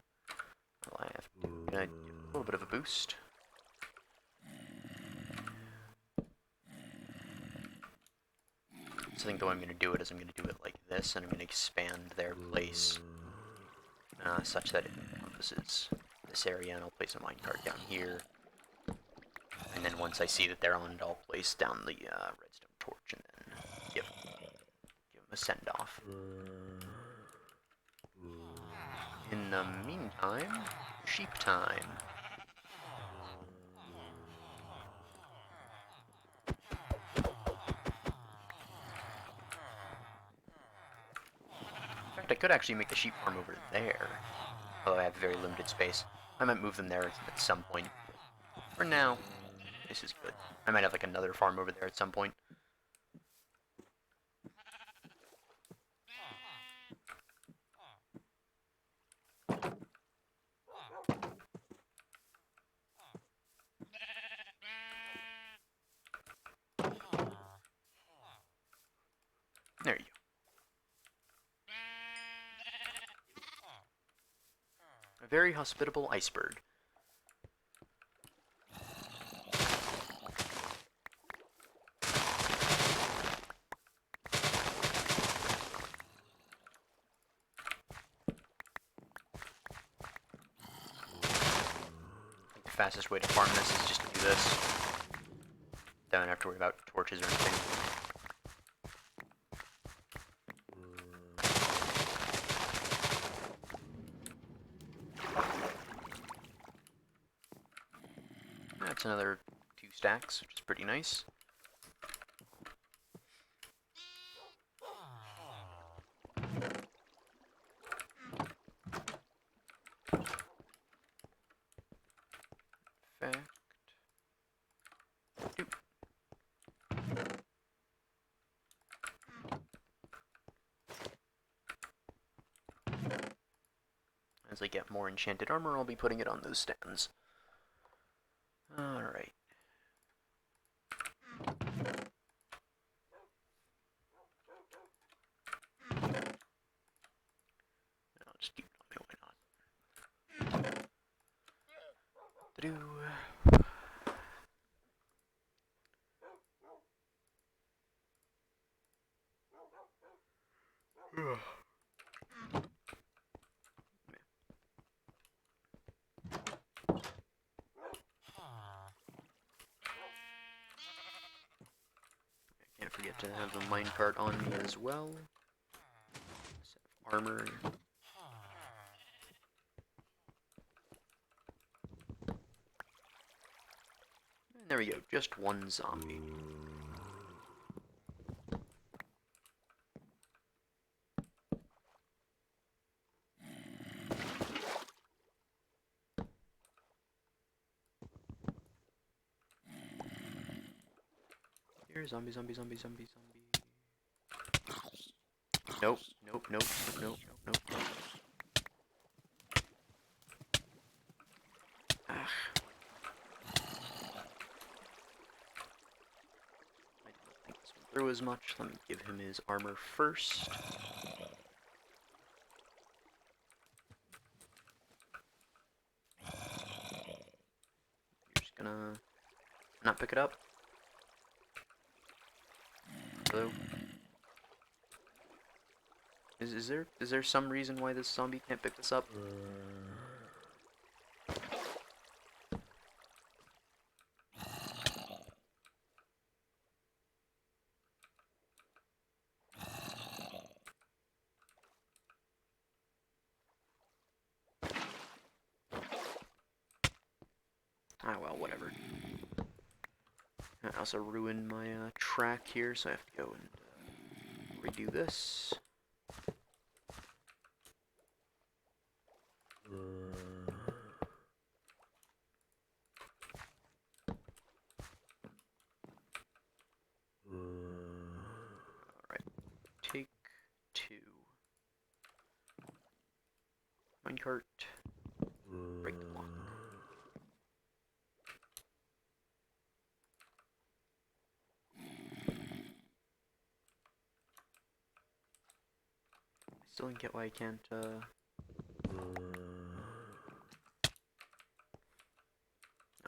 all I have to do is give a little bit of a boost. So I think the way I'm going to do it is I'm going to do it like this, and I'm going to expand their place such that it encompasses this area, and I'll place a minecart down here. And then once I see that they're on it, I'll place down the redstone torch and then give them a send-off. In the meantime, sheep time. In fact, I could actually make the sheep farm over there, although I have very limited space. I might move them there at some point. For now, this is good. I might have like another farm over there at some point. There you go. A very hospitable iceberg. The fastest way to farm this is just to do this. Don't have to worry about torches or anything. That's another 2 stacks, which is pretty nice. Fact. Oop. As I get more enchanted armor, I'll be putting it on those stands. Alright. I'll just keep it on me, why not? Do. Can't forget to have the minecart on me as well. Set of armor. And there we go, just 1 zombie. Here, zombie, zombie, zombie, zombie, zombie. Nope, nope, nope, nope, nope, nope. Ah. I didn't think this went through as much. Let me give him his armor first. You're just gonna not pick it up. Hello? Is there some reason why this zombie can't pick this up? Ah, well, whatever. I also ruined my track here, so I have to go and redo this. Alright, take 2. Minecart, break the block. I still don't get why I can't,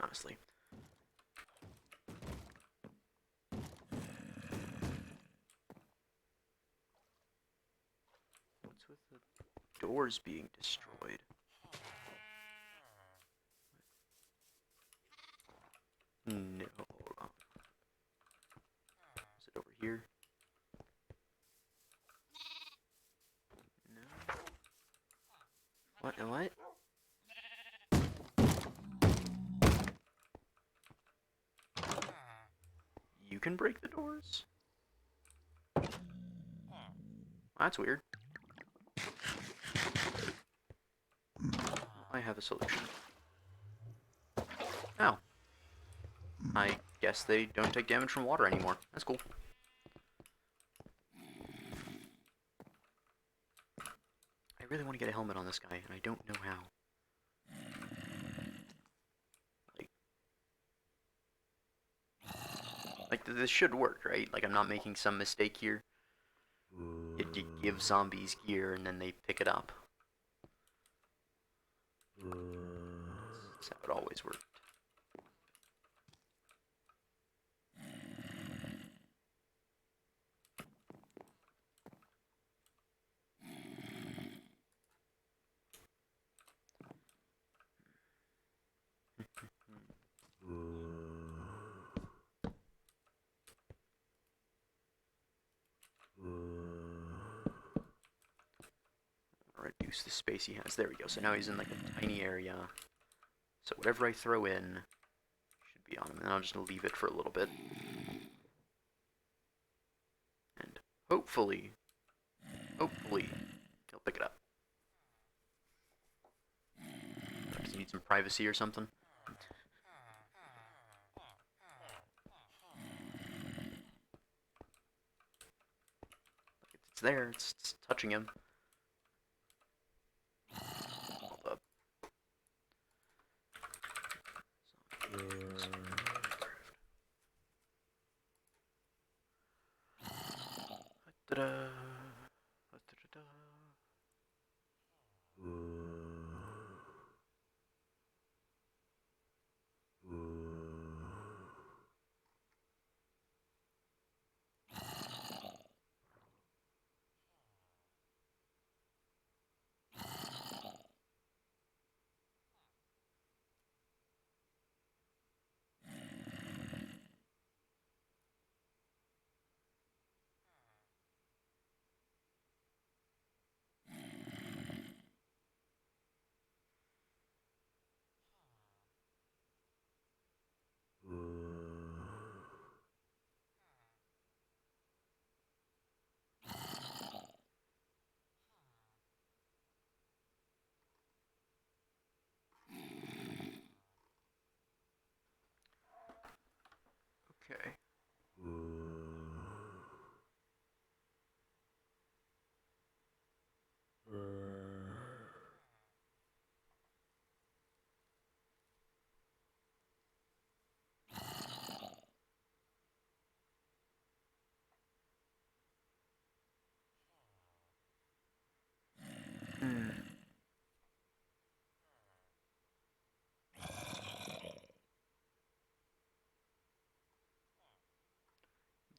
honestly. What's with the doors being destroyed? No, hold on. Is it over here? No. What? And what? You can break the doors? That's weird. I have a solution. Oh. I guess they don't take damage from water anymore. That's cool. I really want to get a helmet on this guy, and I don't know how. Like this should work, right? Like, I'm not making some mistake here. you give zombies gear and then they pick it up. That's how it always worked. Reduce the space he has. There we go. So now he's in like a tiny area. So whatever I throw in should be on him. And I'll just leave it for a little bit. And hopefully he'll pick it up. Does he need some privacy or something? It's there. It's touching him. Hold up. Ta-da. Okay.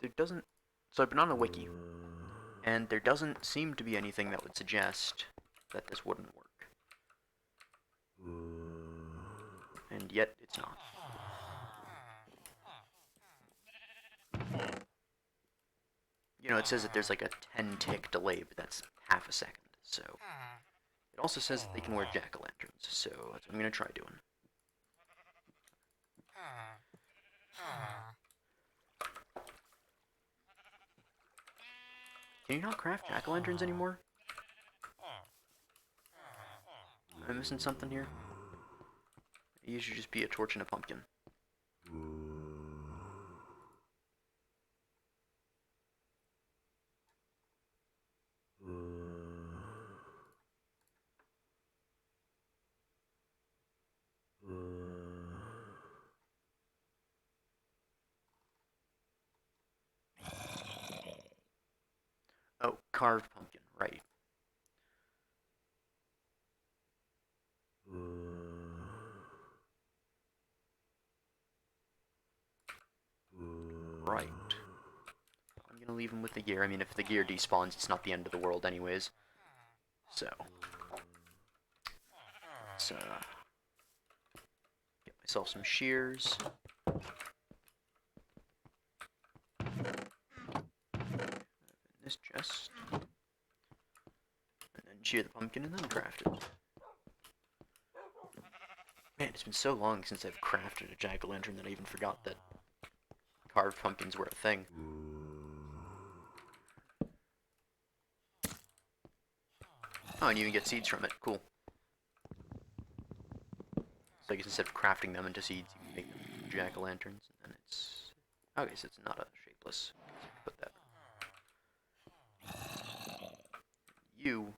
There doesn't... So I've been on the wiki, and there doesn't seem to be anything that would suggest that this wouldn't work. And yet, it's not. You know, it says that there's like a 10-tick delay, but that's half a second, so... It also says that they can wear jack-o'-lanterns, so that's what I'm gonna try doing. Can you not craft jack-o'-lanterns anymore? Am I missing something here? You should just be a torch and a pumpkin. Oh, carved pumpkin, right. Right. I'm gonna leave him with the gear. I mean, if the gear despawns, it's not the end of the world anyways. So. Let's, get myself some shears. In this chest. And then shear the pumpkin and then craft it. Man, it's been so long since I've crafted a jack-o'-lantern that I even forgot that carved pumpkins were a thing. Oh, and you even get seeds from it. Cool. So I guess instead of crafting them into seeds, you can make them jack-o'-lanterns, and then it's... Okay, so it's not a shapeless. Put that. You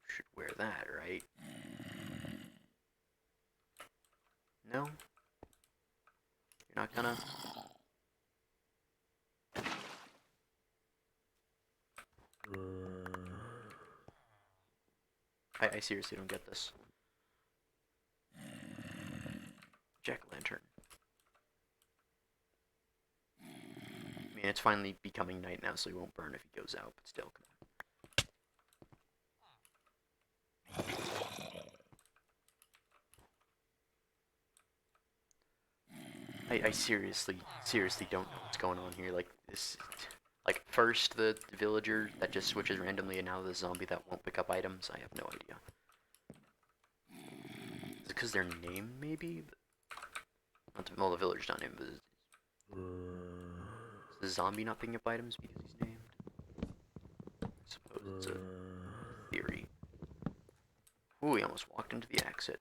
should wear that, right? No? You're not gonna? I seriously don't get this. Jack-o'-lantern. I mean, it's finally becoming night now, so he won't burn if he goes out, but still, come on. I seriously don't know what's going on here. Like, this... Like, first the villager that just switches randomly, and now the zombie that won't pick up items. I have no idea. Is it because their name, maybe? Not the, well, the villager's not named, but is the zombie not picking up items because he's named? I suppose it's a theory. Ooh, he almost walked into the exit.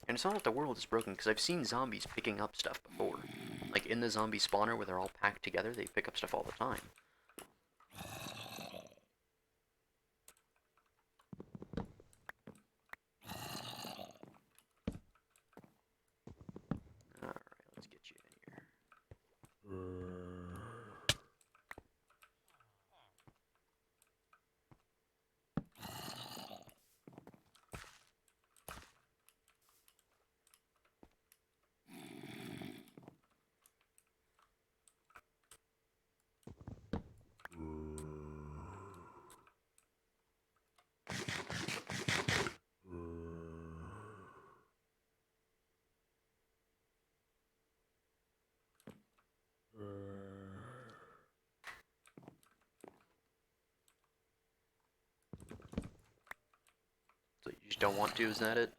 And it's not that the world is broken, because I've seen zombies picking up stuff before. Like, in the zombie spawner where they're all packed together, they pick up stuff all the time. Alright, let's get you in here. So you just don't want to, is that it?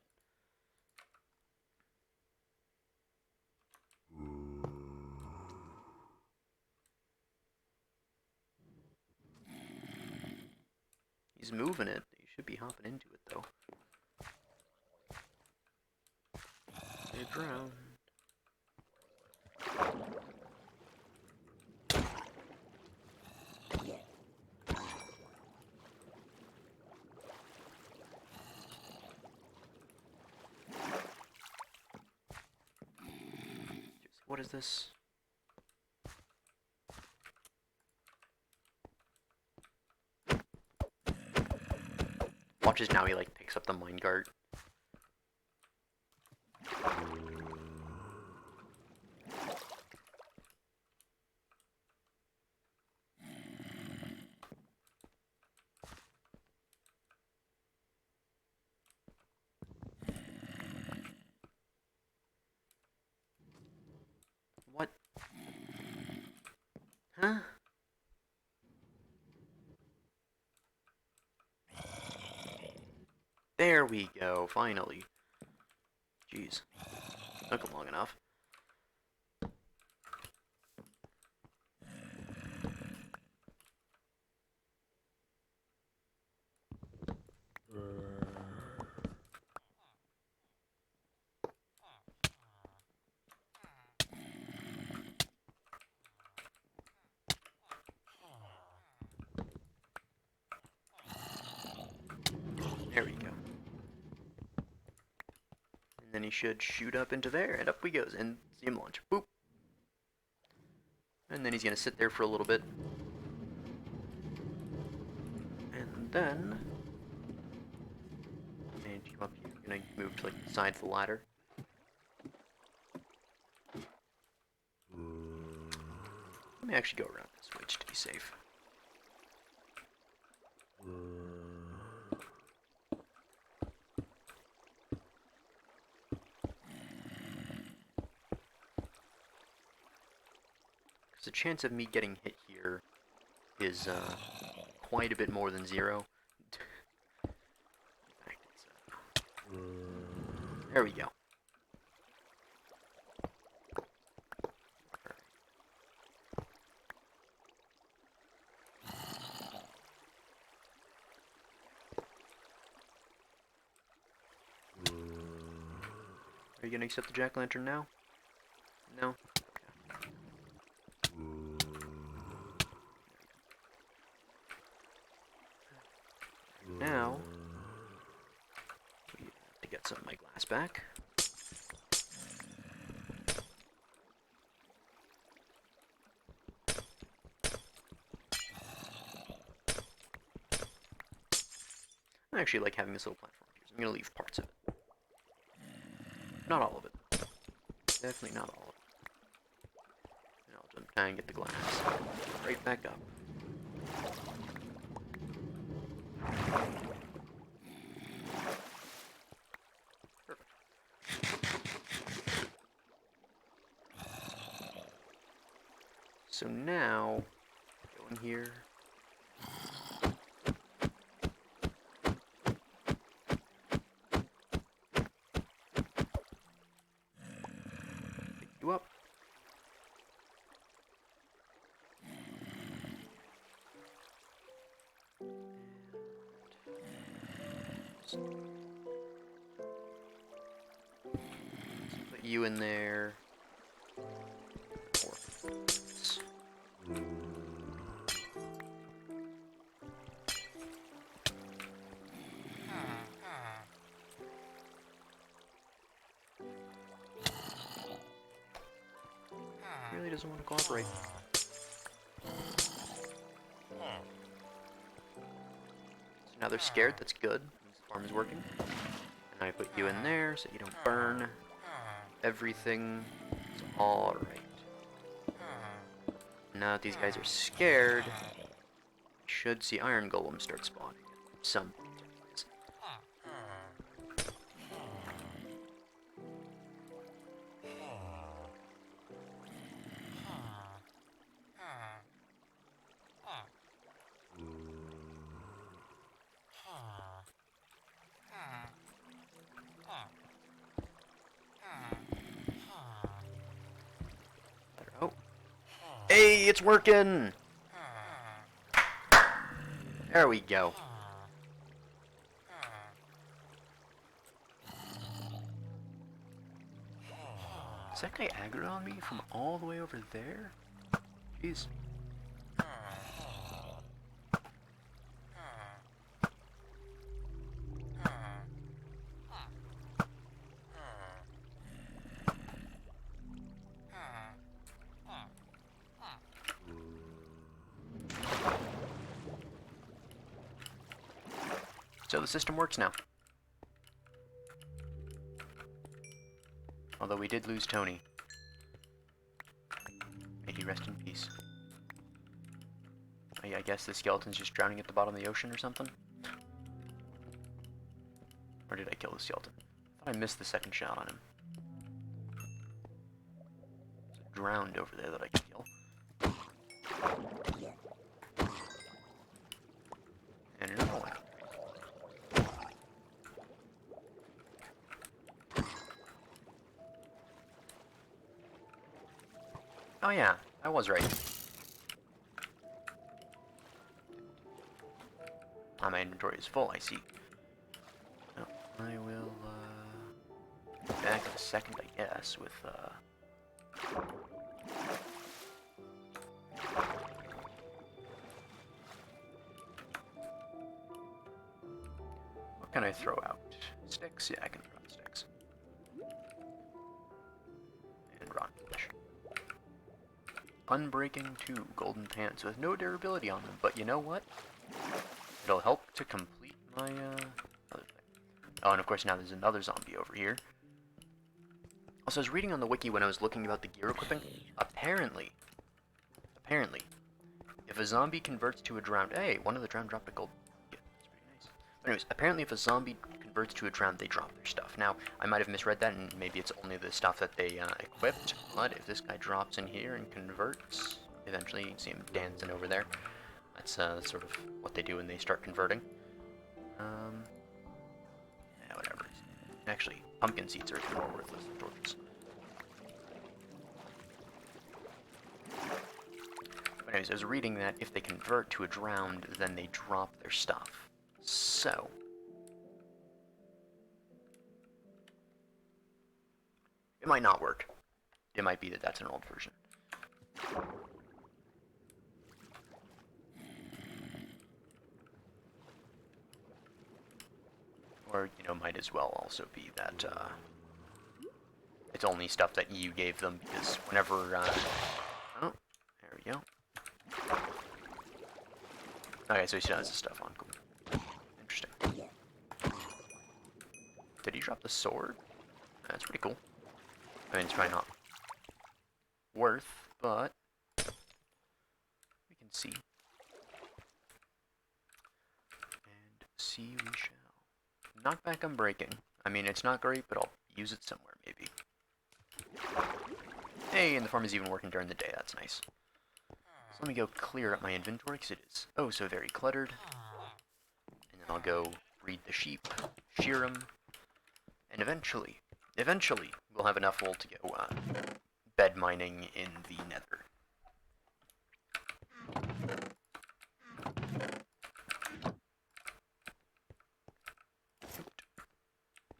He's moving it. You should be hopping into it, though. You're drowned. What is this? Watch as now he like picks up the minecart. What? Huh? There we go, finally. Jeez. Took long enough. There we go. And then he should shoot up into there, and up he goes, and see him launch. Boop! And then he's gonna sit there for a little bit. And then... And come up here, you're gonna move to like the side of the ladder. Let me actually go around this way just to be safe. Because the chance of me getting hit here is quite a bit more than zero. In fact, it's, there we go. Are you gonna accept the jack-o'-lantern now? No? Okay. Now, we have to get some of my glass back. I actually like having this little platform here, so I'm going to leave parts of it. Not all of it. Definitely not all of it. And I'll jump down and get the glass. Right back up. So now, go in here. Pick you up. Put you in there. Really doesn't want to cooperate. So now they're scared, that's good. The farm is working. And I put you in there so you don't burn. Everything is alright. Now that these guys are scared, you should see iron golems start spawning. Some. Oh. Hey, it's working! There we go. Is that guy aggro on me from all the way over there? Jeez. So the system works now. Although we did lose Tony. May he rest in peace. I guess the skeleton's just drowning at the bottom of the ocean or something? Or did I kill the skeleton? I thought I missed the second shot on him. There's a drowned over there that I could kill. And another one. Oh yeah, I was right. Oh, my inventory is full, I see. Oh, I will, be back in a second, I guess, with, what can I throw out? Sticks? Yeah, I can throw out sticks. And rotten fish. Unbreaking 2 golden pants with no durability on them, but you know what? It'll help to complete my, other thing. Oh, and of course now there's another zombie over here. Also, I was reading on the wiki when I was looking about the gear equipping. Apparently, if a zombie converts to a drowned... Hey, one of the drowned dropped a gold. Yeah, that's pretty nice. But anyways, apparently if a zombie converts to a drowned, they drop their stuff. Now, I might have misread that, and maybe it's only the stuff that they equipped, but if this guy drops in here and converts, eventually you can see him dancing over there. That's sort of what they do when they start converting. Yeah, whatever. Actually, pumpkin seeds are more worthless than torches. But anyways, I was reading that if they convert to a drowned, then they drop their stuff. So... it might not work. It might be that that's an old version. Or, you know, might as well also be that, it's only stuff that you gave them, because whenever, oh, there we go. Okay, so he still has his stuff on, cool. Interesting. drop the sword. That's pretty cool. I mean, it's probably not worth, but we can see. And see we shall. Knockback Unbreaking. I mean, it's not great, but I'll use it somewhere, maybe. Hey, and the farm is even working during the day. That's nice. So let me go clear up my inventory, because it is oh so very cluttered. And then I'll go breed the sheep, shear them, and eventually, we'll have enough wool to go bed mining in the nether.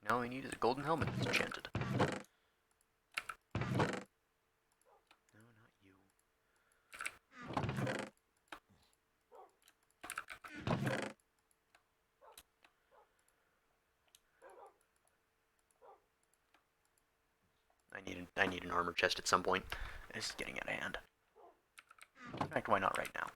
Now all we need is a golden helmet that's enchanted. No, not you. I need an armor chest at some point. This is getting out of hand. In fact, why not right now?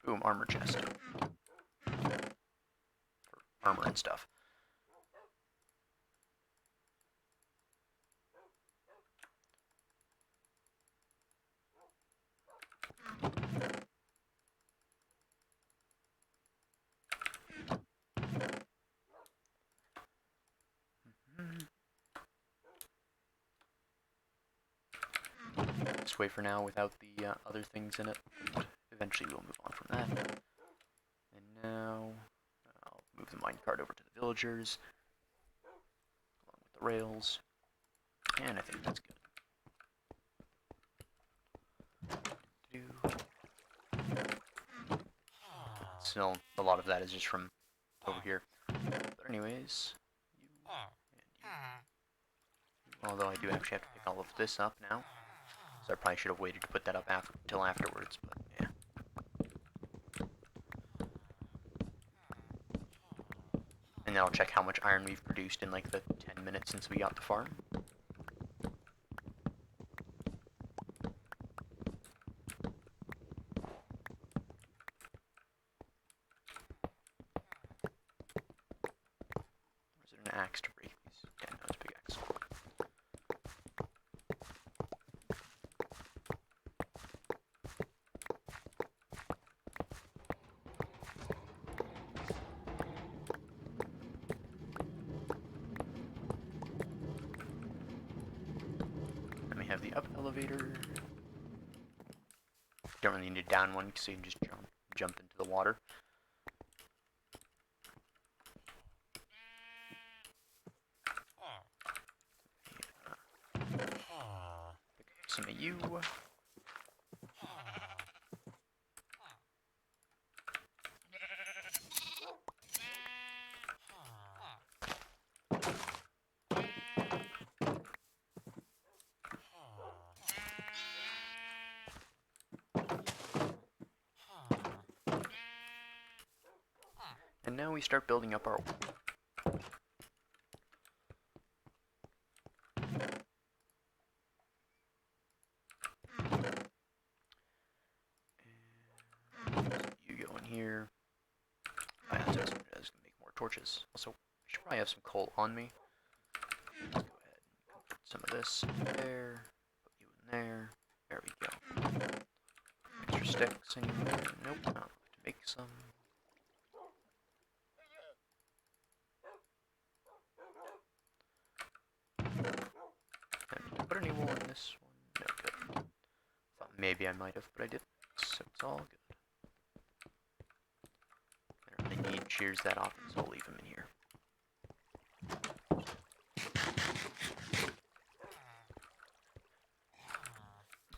Boom, armor chest. For armor and stuff. This way for now without the other things in it. But eventually we'll move on from that. And now I'll move the minecart over to the villagers, along with the rails. And I think that's good. Still, a lot of that is just from over here. But anyways, you and you. Although I do actually have to pick all of this up now. So I probably should have waited to put that up until afterwards, but yeah. And then I'll check how much iron we've produced in like the 10 minutes since we got the farm. Or is it an axe to break these? Yeah, no, it's a big axe. Have the up elevator. Don't really need a down one because you can just jump into the water. Pick up some of you. And now we start building up our... You go in here. That's going to make more torches. Also, I should probably have some coal on me. Let's go ahead and put some of this there. Put you in there. There we go. Extra sticks anywhere. Nope, I'll have to make some. Did I put any wool in this one? No, good. Thought maybe I might have, but I didn't. So it's all good. I don't really need shears that often, so I'll leave them in here.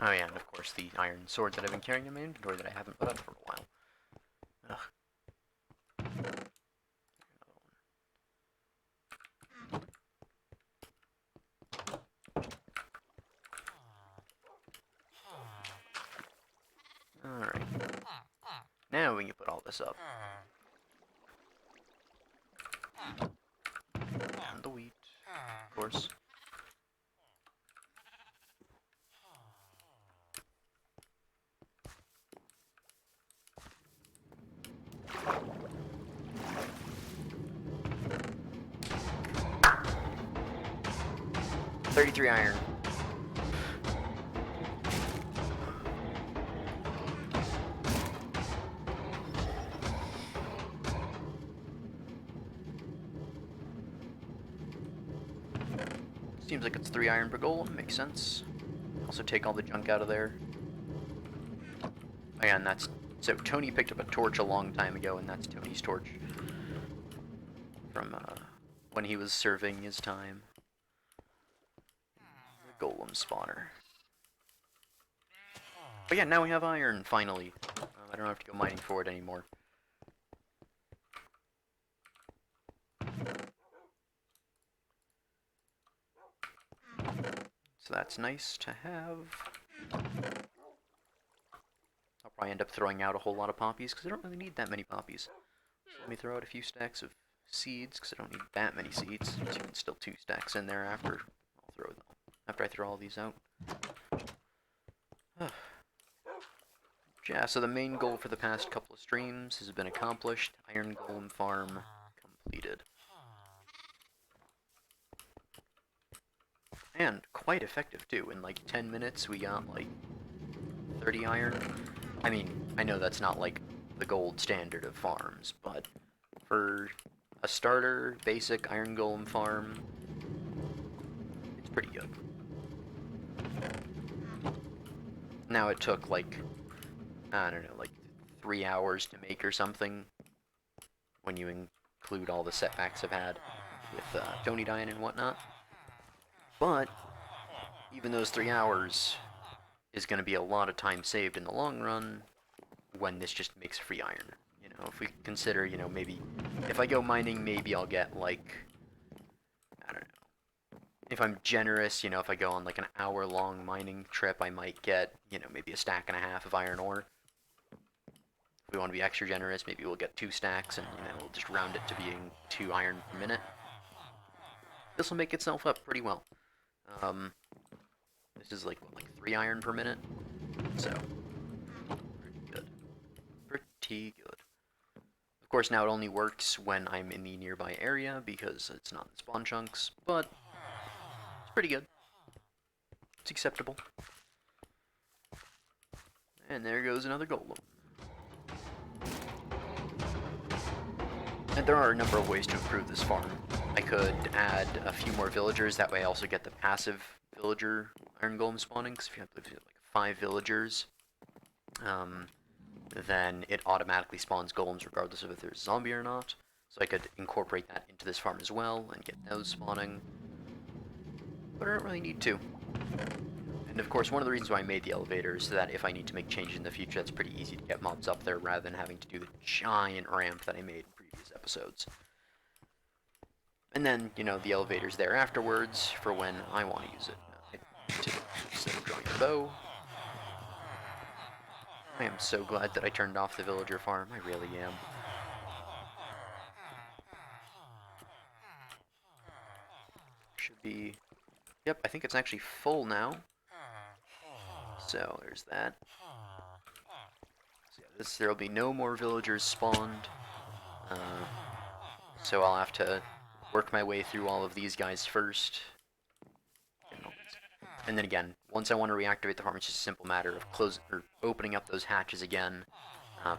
Oh yeah, and of course the iron swords that I've been carrying in my inventory that I haven't put up for a while. Ugh. Alright. Now we can put all this up. And the wheat, of course. 33 iron. Seems like it's 3 iron per golem, makes sense. Also take all the junk out of there. Again, that's... So Tony picked up a torch a long time ago, and that's Tony's torch. From, when he was serving his time. The golem spawner. But yeah, now we have iron, finally. I don't have to go mining for it anymore. So that's nice to have. I'll probably end up throwing out a whole lot of poppies, because I don't really need that many poppies. So let me throw out a few stacks of seeds, because I don't need that many seeds. So you can still 2 stacks in there after I throw all these out. Yeah, so the main goal for the past couple of streams has been accomplished. Iron Golem farm completed. And quite effective too. In like 10 minutes we got like 30 iron. I mean, I know that's not like the gold standard of farms, but for a starter, basic Iron Golem farm, it's pretty good. Now it took like, I don't know, like 3 hours to make or something, when you include all the setbacks I've had with Tony dying and whatnot. But even those 3 hours is going to be a lot of time saved in the long run when this just makes free iron. You know, if we consider, you know, maybe if I go mining, maybe I'll get like, I don't know. If I'm generous, you know, if I go on like an hour-long mining trip, I might get, you know, maybe a stack and a half of iron ore. If we want to be extra generous, maybe we'll get 2 stacks and, you know, we'll just round it to being 2 iron per minute. This will make itself up pretty well. This is like, what, like 3 iron per minute? So, pretty good. Pretty good. Of course, now it only works when I'm in the nearby area, because it's not in spawn chunks, but it's pretty good. It's acceptable. And there goes another golem. And there are a number of ways to improve this farm. I could add a few more villagers, that way I also get the passive villager iron golem spawning, because if you have like 5 villagers, then it automatically spawns golems regardless of if there's a zombie or not. So I could incorporate that into this farm as well and get those spawning. But I don't really need to. And of course, one of the reasons why I made the elevator is so that if I need to make changes in the future, it's pretty easy to get mobs up there rather than having to do the giant ramp that I made in previous episodes. And then, you know, the elevator's there afterwards for when I want to use it. Instead of drawing a bow. I am so glad that I turned off the villager farm. I really am. Should be... Yep, I think it's actually full now. So, there's that. So yeah, there'll be no more villagers spawned. So I'll have to work my way through all of these guys first. And then again, once I want to reactivate the farm, it's just a simple matter of opening up those hatches again,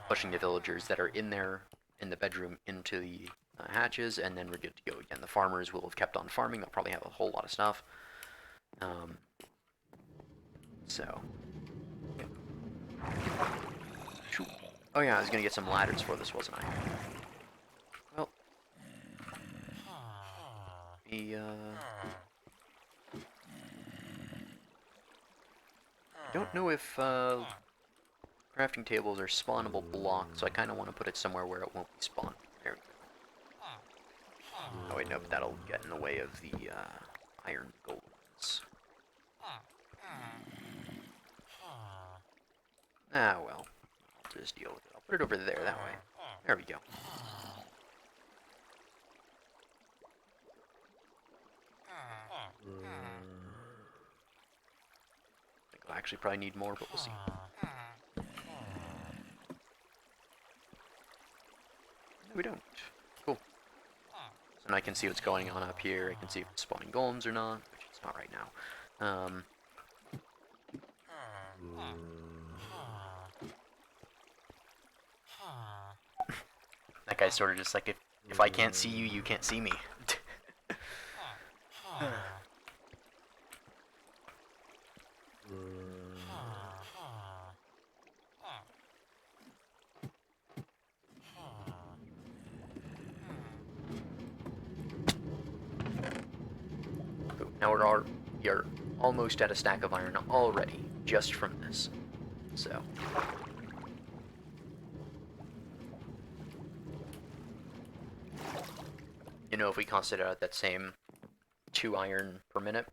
pushing the villagers that are in there, in the bedroom, into the hatches, and then we're good to go again. The farmers will have kept on farming. They'll probably have a whole lot of stuff. So, yeah. Oh yeah, I was gonna get some ladders for this, wasn't I? Well, don't know if crafting tables are spawnable blocks, so I kind of want to put it somewhere where it won't be spawned. There we go. Oh wait, nope, that'll get in the way of the iron golems. Ah, well. I'll just deal with it. I'll put it over there, that way. There we go. I think I'll actually probably need more, but we'll see. No, we don't. Cool. So now I can see what's going on up here. I can see if it's spawning golems or not, which it's not right now. That guy's sort of just like, if I can't see you, you can't see me. Now we are almost at a stack of iron already, just from this. So. You know, if we costed out that same 2 iron per minute,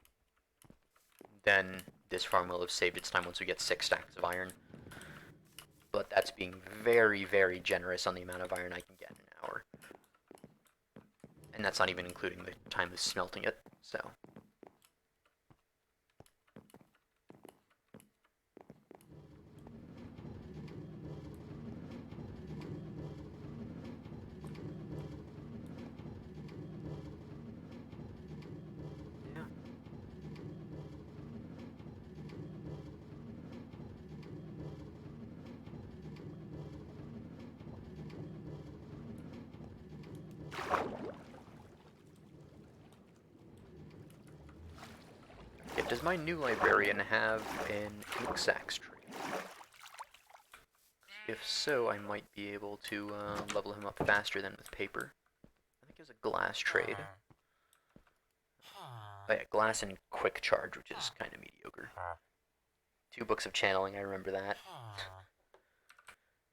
then this farm will have saved its time once we get 6 stacks of iron. But that's being very, very generous on the amount of iron I can get in an hour. And that's not even including the time of smelting it, so. Yeah. Does my new librarian have an ink sacs trade? If so, I might be able to level him up faster than with paper. I think he has a glass trade. Oh yeah, glass and quick charge, which is kind of mediocre. 2 books of channeling, I remember that.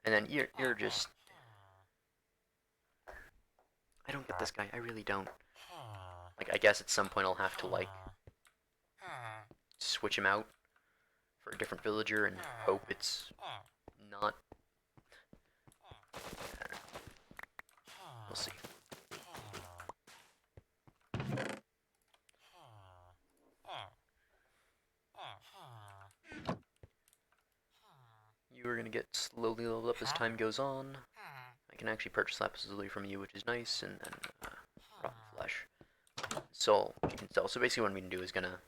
And then you're just... I don't get this guy, I really don't. Like, I guess at some point I'll have to, like, switch him out for a different villager and hope it's not... We'll see. You are going to get slowly leveled up as time goes on. I can actually purchase lapis lazuli from you, which is nice, and then rotten flesh. So you can sell. So basically what I'm going to do is going to,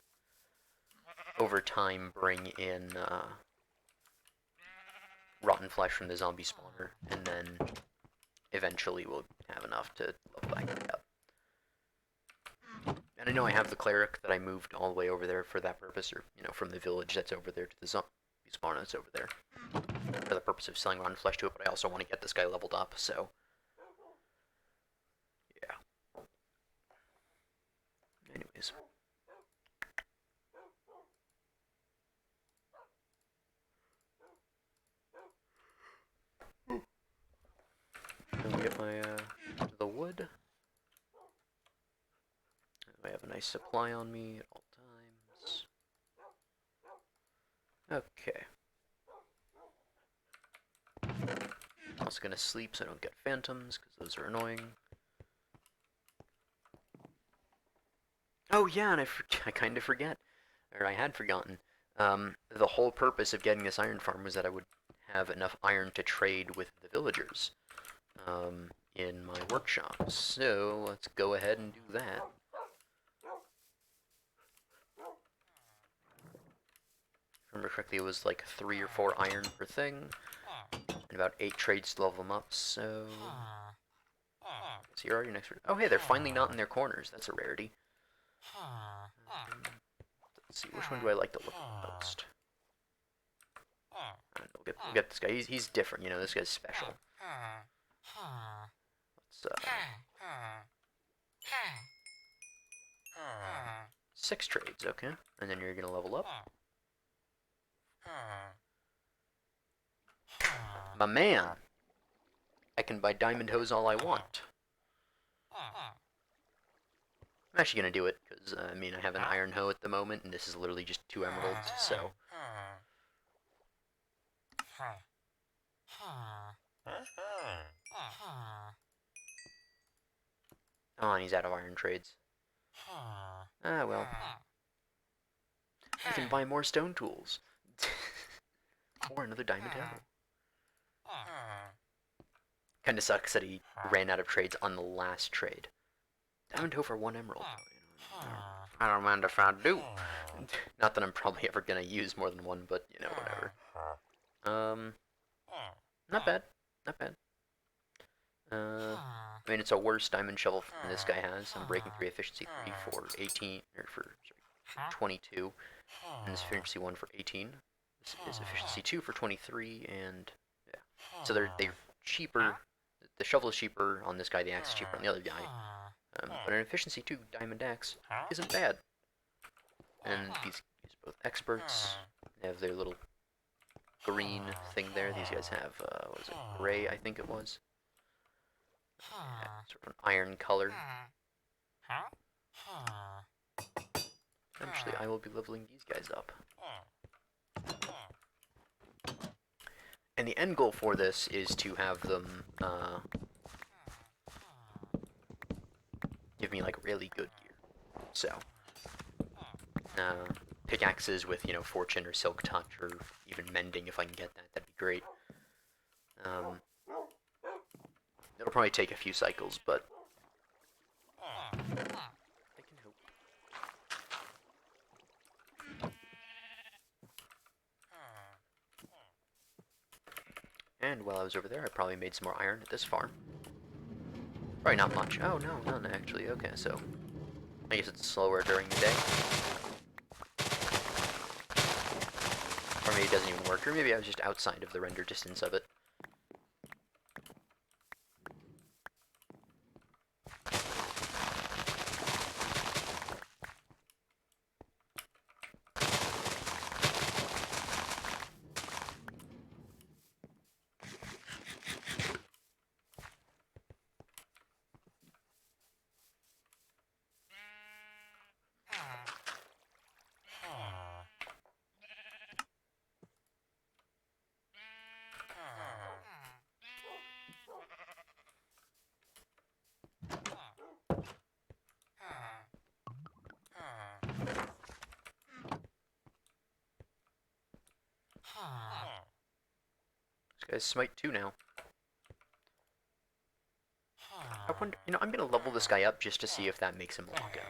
over time, bring in rotten flesh from the zombie spawner, and then eventually we'll have enough to level back up. And I know I have the cleric that I moved all the way over there for that purpose, or, you know, from the village that's over there to the zombie spawner that's over there, for the purpose of selling rotten flesh to it, but I also want to get this guy leveled up, so... yeah. Anyways. Let me get my, the wood. I have a nice supply on me at all times. Okay. I'm also gonna sleep so I don't get phantoms, because those are annoying. Oh yeah, and I kind of forget, or I had forgotten. The whole purpose of getting this iron farm was that I would have enough iron to trade with the villagers in my workshop. So let's go ahead and do that. If I remember correctly, it was like 3 or 4 iron per thing, and about 8 trades to level them up, so... So you're already next... Oh hey, they're finally not in their corners. That's a rarity. Let's see, which one do I like to look at most? We'll get this guy. He's different, you know, this guy's special. Let's, 6 trades, okay. And then you're gonna level up. My man! I can buy diamond hose all I want. I'm actually gonna do it, because, I mean, I have an iron hoe at the moment, and this is literally just 2 emeralds, so... Oh, and he's out of iron trades. Ah, well. I can buy more stone tools. Or another diamond hoe. Kinda sucks that he ran out of trades on the last trade. Diamond hoe for 1 emerald. I don't mind if I do. Not that I'm probably ever gonna use more than one, but you know, whatever. Not bad. Not bad. I mean, it's a worse diamond shovel than this guy has. I'm breaking 3, efficiency 3 for 18, or for, sorry, 22, and this efficiency 1 for 18. This is efficiency 2 for 23, and yeah. So they're cheaper. The shovel is cheaper on this guy, the axe is cheaper on the other guy. But an efficiency 2 diamond axe isn't bad. And these both experts. They have their little green thing there. These guys have, what was it, gray, I think it was. Yeah, sort of an iron color. Eventually I will be leveling these guys up. And the end goal for this is to have them give me like really good gear. So, pickaxes with, you know, fortune or silk touch or even mending if I can get that, that'd be great. It'll probably take a few cycles, but I can hope. And while I was over there, I probably made some more iron at this farm. Probably not much. Oh, no, none actually. Okay, so I guess it's slower during the day. Or maybe it doesn't even work, or maybe I was just outside of the render distance of it. This guy's smite 2 now. I wonder, you know, I'm gonna level this guy up just to see if that makes him lock in.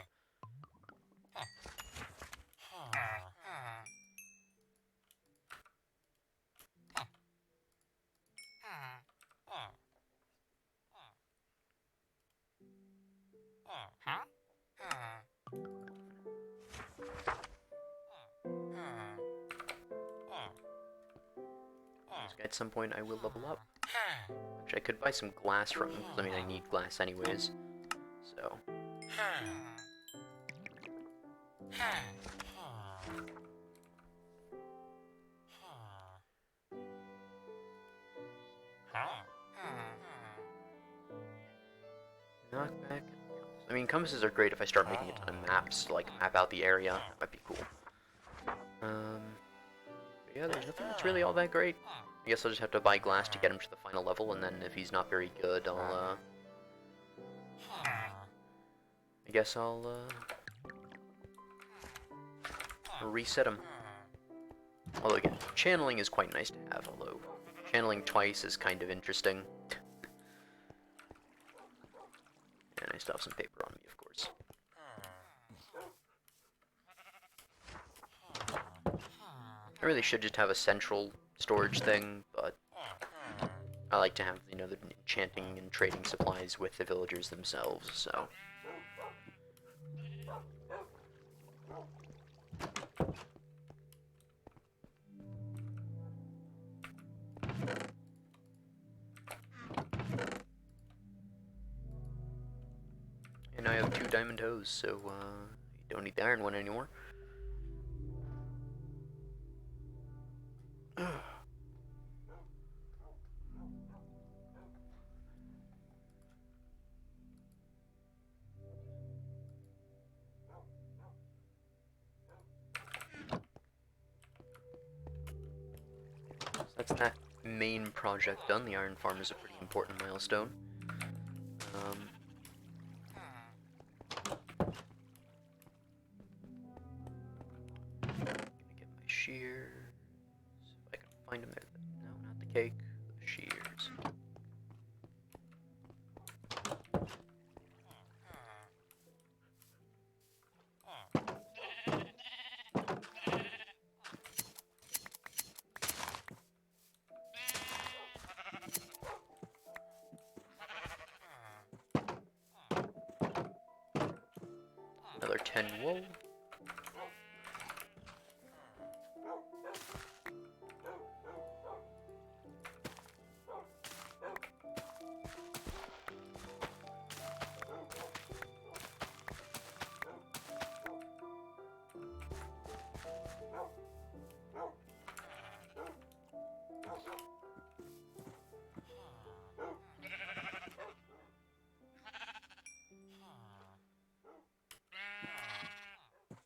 At some point I will level up. Which I could buy some glass from him, because I mean I need glass anyways. So. Knockback. I mean, compasses are great if I start making a ton of maps to, like, map out the area. That might be cool. But yeah, there's nothing that's really all that great. I guess I'll just have to buy glass to get him to the final level, and then if he's not very good, I'll, I guess I'll, reset him. Although, again, channeling is quite nice to have, although channeling twice is kind of interesting. And I still have some paper on me, of course. I really should just have a central storage thing, but I like to have, you know, the enchanting and trading supplies with the villagers themselves, so. And I have 2 diamond hose, so you don't need the iron one anymore. That's that main project done. The iron farm is a pretty important milestone. Gonna get my shears. If I can find them there. No, not the cake. The shears. Another 10 wool.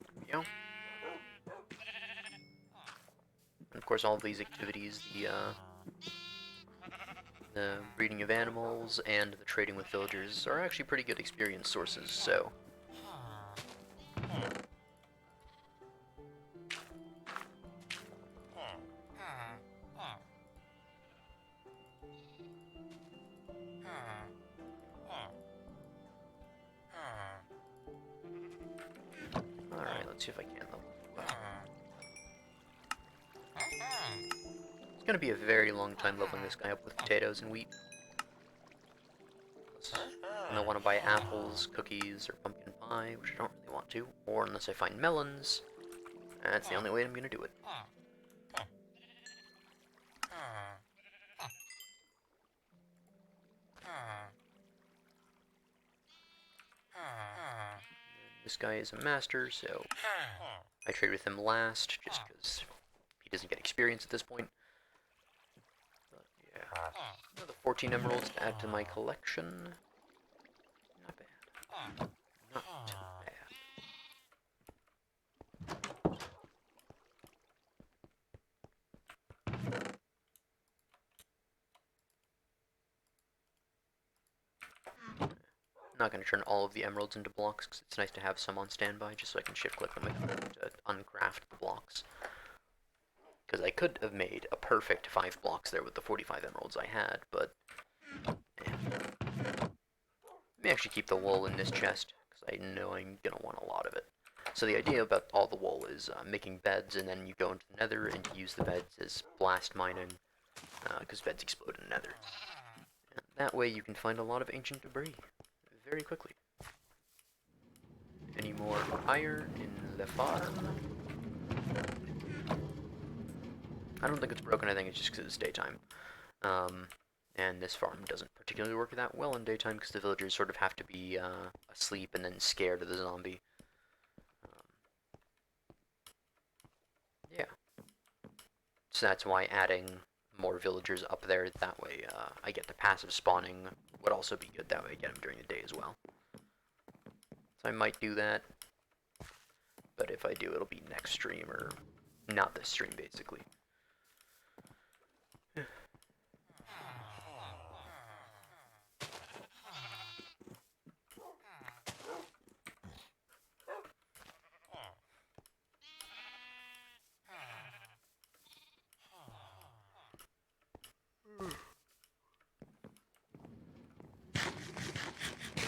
There we go. And of course, all of these activities, the breeding of animals and the trading with villagers, are actually pretty good experience sources, so... Alright, let's see if I can level you up. It's gonna be a very long time leveling this guy up with potatoes and wheat. And I want to buy apples, cookies, or pumpkin pie, which I don't really want to, or unless I find melons. That's the only way I'm gonna do it. This guy is a master, so I trade with him last, just because he doesn't get experience at this point. But yeah, another 14 emeralds to add to my collection. Not bad. Not bad. I'm not going to turn all of the emeralds into blocks, because it's nice to have some on standby, just so I can shift-click them to uncraft the blocks. Because I could have made a perfect 5 blocks there with the 45 emeralds I had, but... Let me actually keep the wool in this chest, because I know I'm going to want a lot of it. So the idea about all the wool is making beds, and then you go into the nether and you use the beds as blast mining, because beds explode in the nether. And that way you can find a lot of ancient debris very quickly. Any more iron in the farm? I don't think it's broken, I think it's just because it's daytime. And this farm doesn't particularly work that well in daytime because the villagers sort of have to be asleep and then scared of the zombie. Yeah. So that's why adding more villagers up there, that way I get the passive spawning would also be good. That way I get them during the day as well. So I might do that, but if I do, it'll be next stream, or not this stream, basically.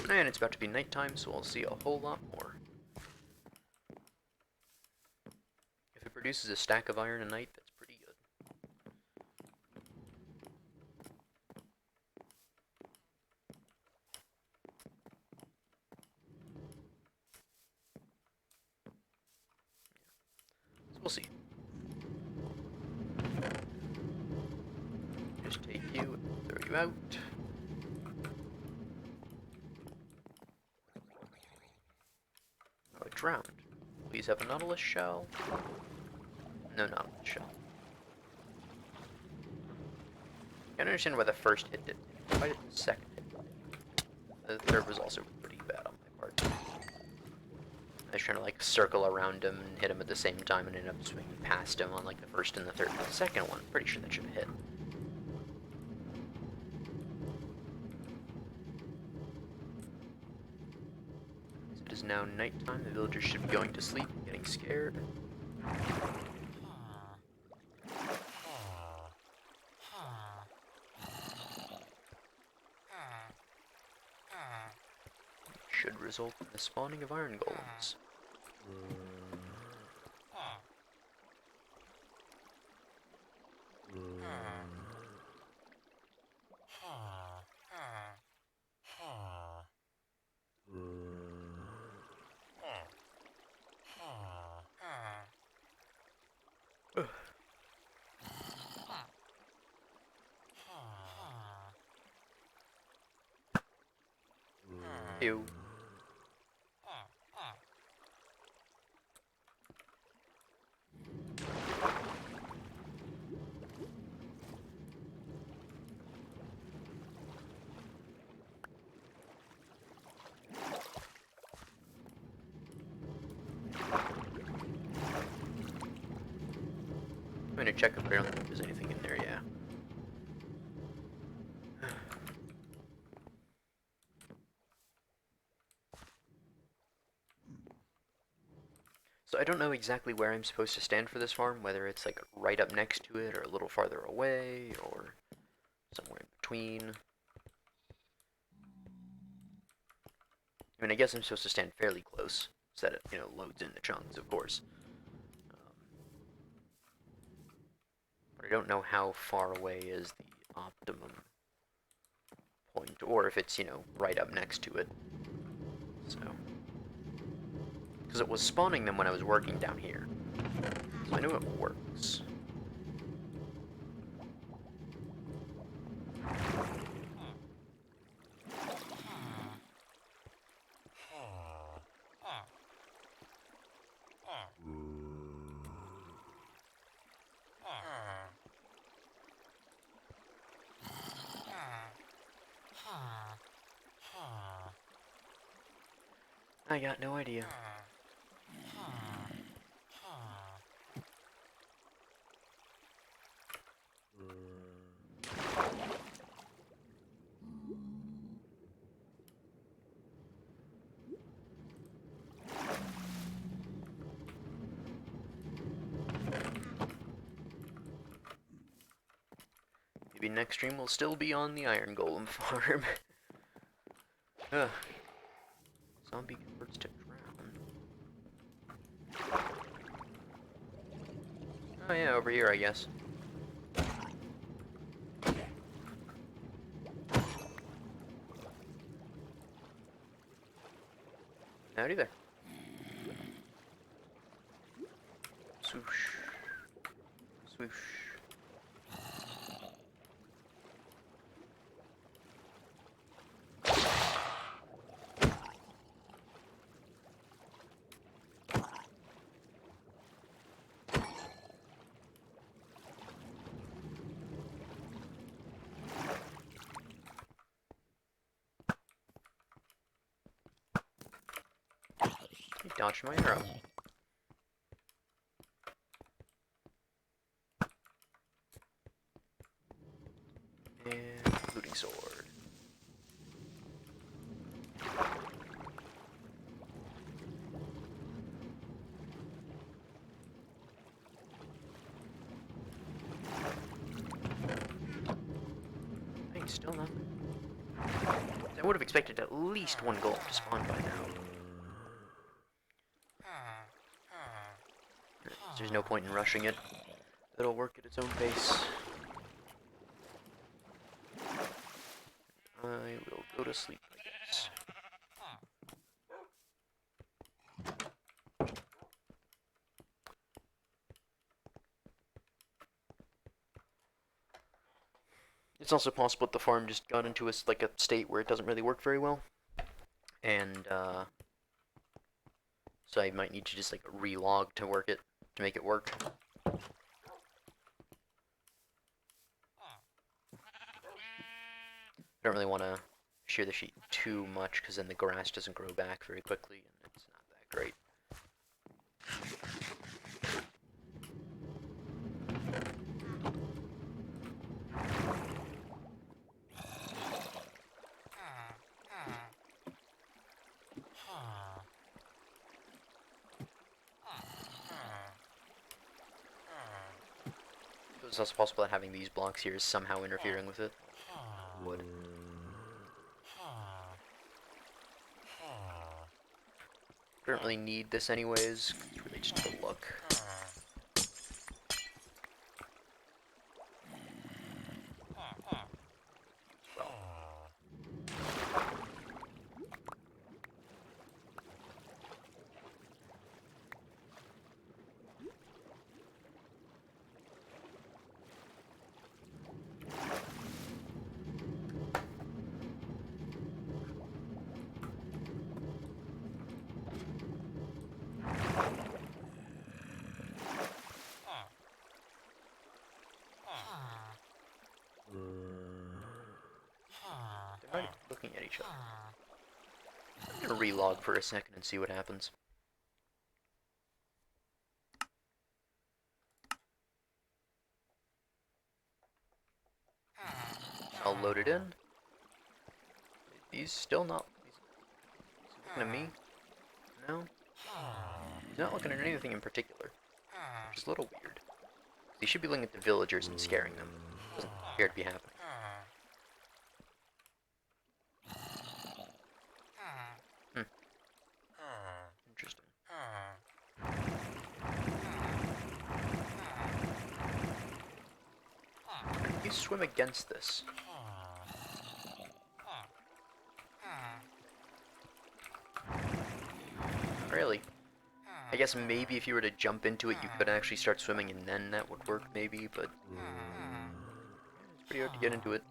And it's about to be nighttime, so we'll see a whole lot more. If it produces a stack of iron a night, that's pretty good. So we'll see. Just take you, throw you out. Oh, it drowned. Please have a nautilus shell. No nautilus shell. I don't understand why the first hit did. Why did the second hit? The third was also pretty bad on my part. I was trying to like circle around him and hit him at the same time and ended up swinging past him on like the first and the third. The second one, pretty sure that should have hit. It is now nighttime. The villagers should be going to sleep, getting scared. Should result in the spawning of iron golems. Ew. I'm gonna check if there's anything in there, yeah. So I don't know exactly where I'm supposed to stand for this farm, whether it's like right up next to it or a little farther away or somewhere in between. I mean, I guess I'm supposed to stand fairly close so that it, loads in the chunks, of course. But I don't know how far away is the optimum point, or if it's, right up next to it. So, because it was spawning them when I was working down here. So I know it works. I got no idea. Maybe next stream will still be on the Iron Golem farm. Ugh. Zombie converts to drown. Oh yeah, over here, I guess. Howdy there. Swoosh. Swoosh. He dodged my arrow. And looting sword. Dang, still nothing. I would have expected at least one golem to spawn by now. There's no point in rushing it. It'll work at its own pace. I will go to sleep, I guess. It's also possible that the farm just got into a state where it doesn't really work very well. And, so I might need to just, relog to make it work. I don't really want to shear the sheep too much, because then the grass doesn't grow back very quickly, and it's not that great. It's also possible that having these blocks here is somehow interfering with it. Wood. Don't really need this anyways. It's really just a look. looking at each other. I'm gonna relog for a second and see what happens. I'll load it in. He's still not. He's looking at me. No. He's not looking at anything in particular. Which is a little weird. He should be looking at the villagers and scaring them. Doesn't appear to be happening. Interesting. You swim against this. Really? I guess maybe if you were to jump into it, you could actually start swimming and then that would work maybe, but it's pretty hard to get into it.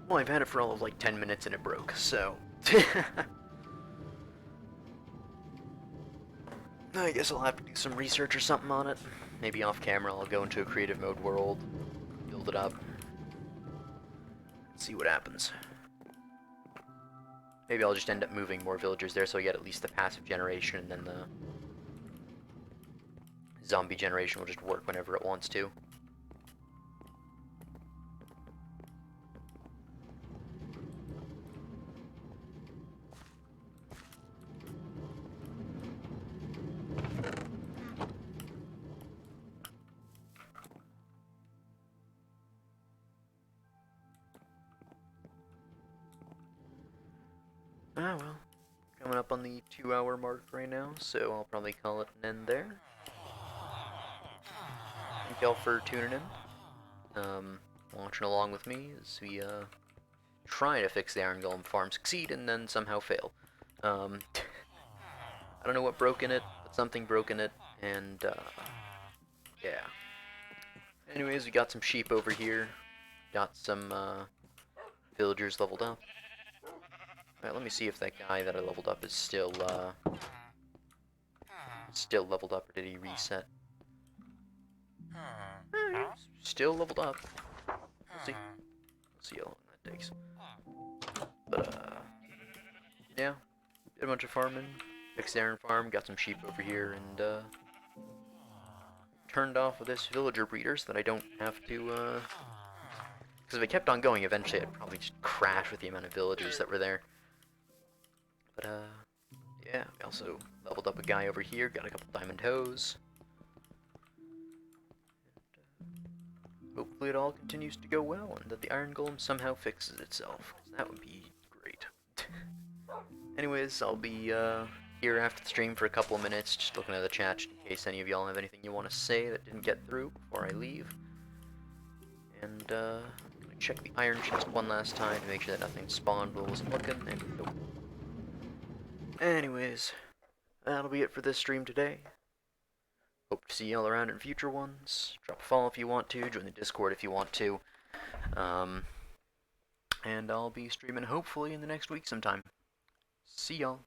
Well, I've had it for all of like 10 minutes and it broke, so... I guess I'll have to do some research or something on it. Maybe off camera I'll go into a creative mode world, build it up, see what happens. Maybe I'll just end up moving more villagers there so I get at least the passive generation, and then the zombie generation will just work whenever it wants to. Ah, well. Coming up on the 2-hour mark right now, so I'll probably call it an end there. Thank y'all for tuning in. Watching along with me as we, try to fix the Iron Golem farm, succeed, and then somehow fail. I don't know what broke in it, but something broke in it, and, yeah. Anyways, we got some sheep over here. Got some, villagers leveled up. Alright, let me see if that guy that I leveled up is still leveled up, or did he reset? Still leveled up. We'll see. We'll see how long that takes. But, yeah. Did a bunch of farming. Fixed the iron farm, got some sheep over here, and, turned off with this villager breeder so that I don't have to, because if I kept on going, eventually I'd probably just crash with the amount of villagers that were there. But, yeah, we also leveled up a guy over here, got a couple diamond toes. And, hopefully it all continues to go well, and that the Iron Golem somehow fixes itself, 'cause that would be great. Anyways, I'll be, here after the stream for a couple of minutes, just looking at the chat, just in case any of y'all have anything you want to say that didn't get through before I leave. And, I'm gonna check the iron chest one last time to make sure that nothing spawned while I wasn't looking, and nope. Anyways, that'll be it for this stream today. Hope to see y'all around in future ones. Drop a follow if you want to, join the Discord if you want to. And I'll be streaming hopefully in the next week sometime. See y'all.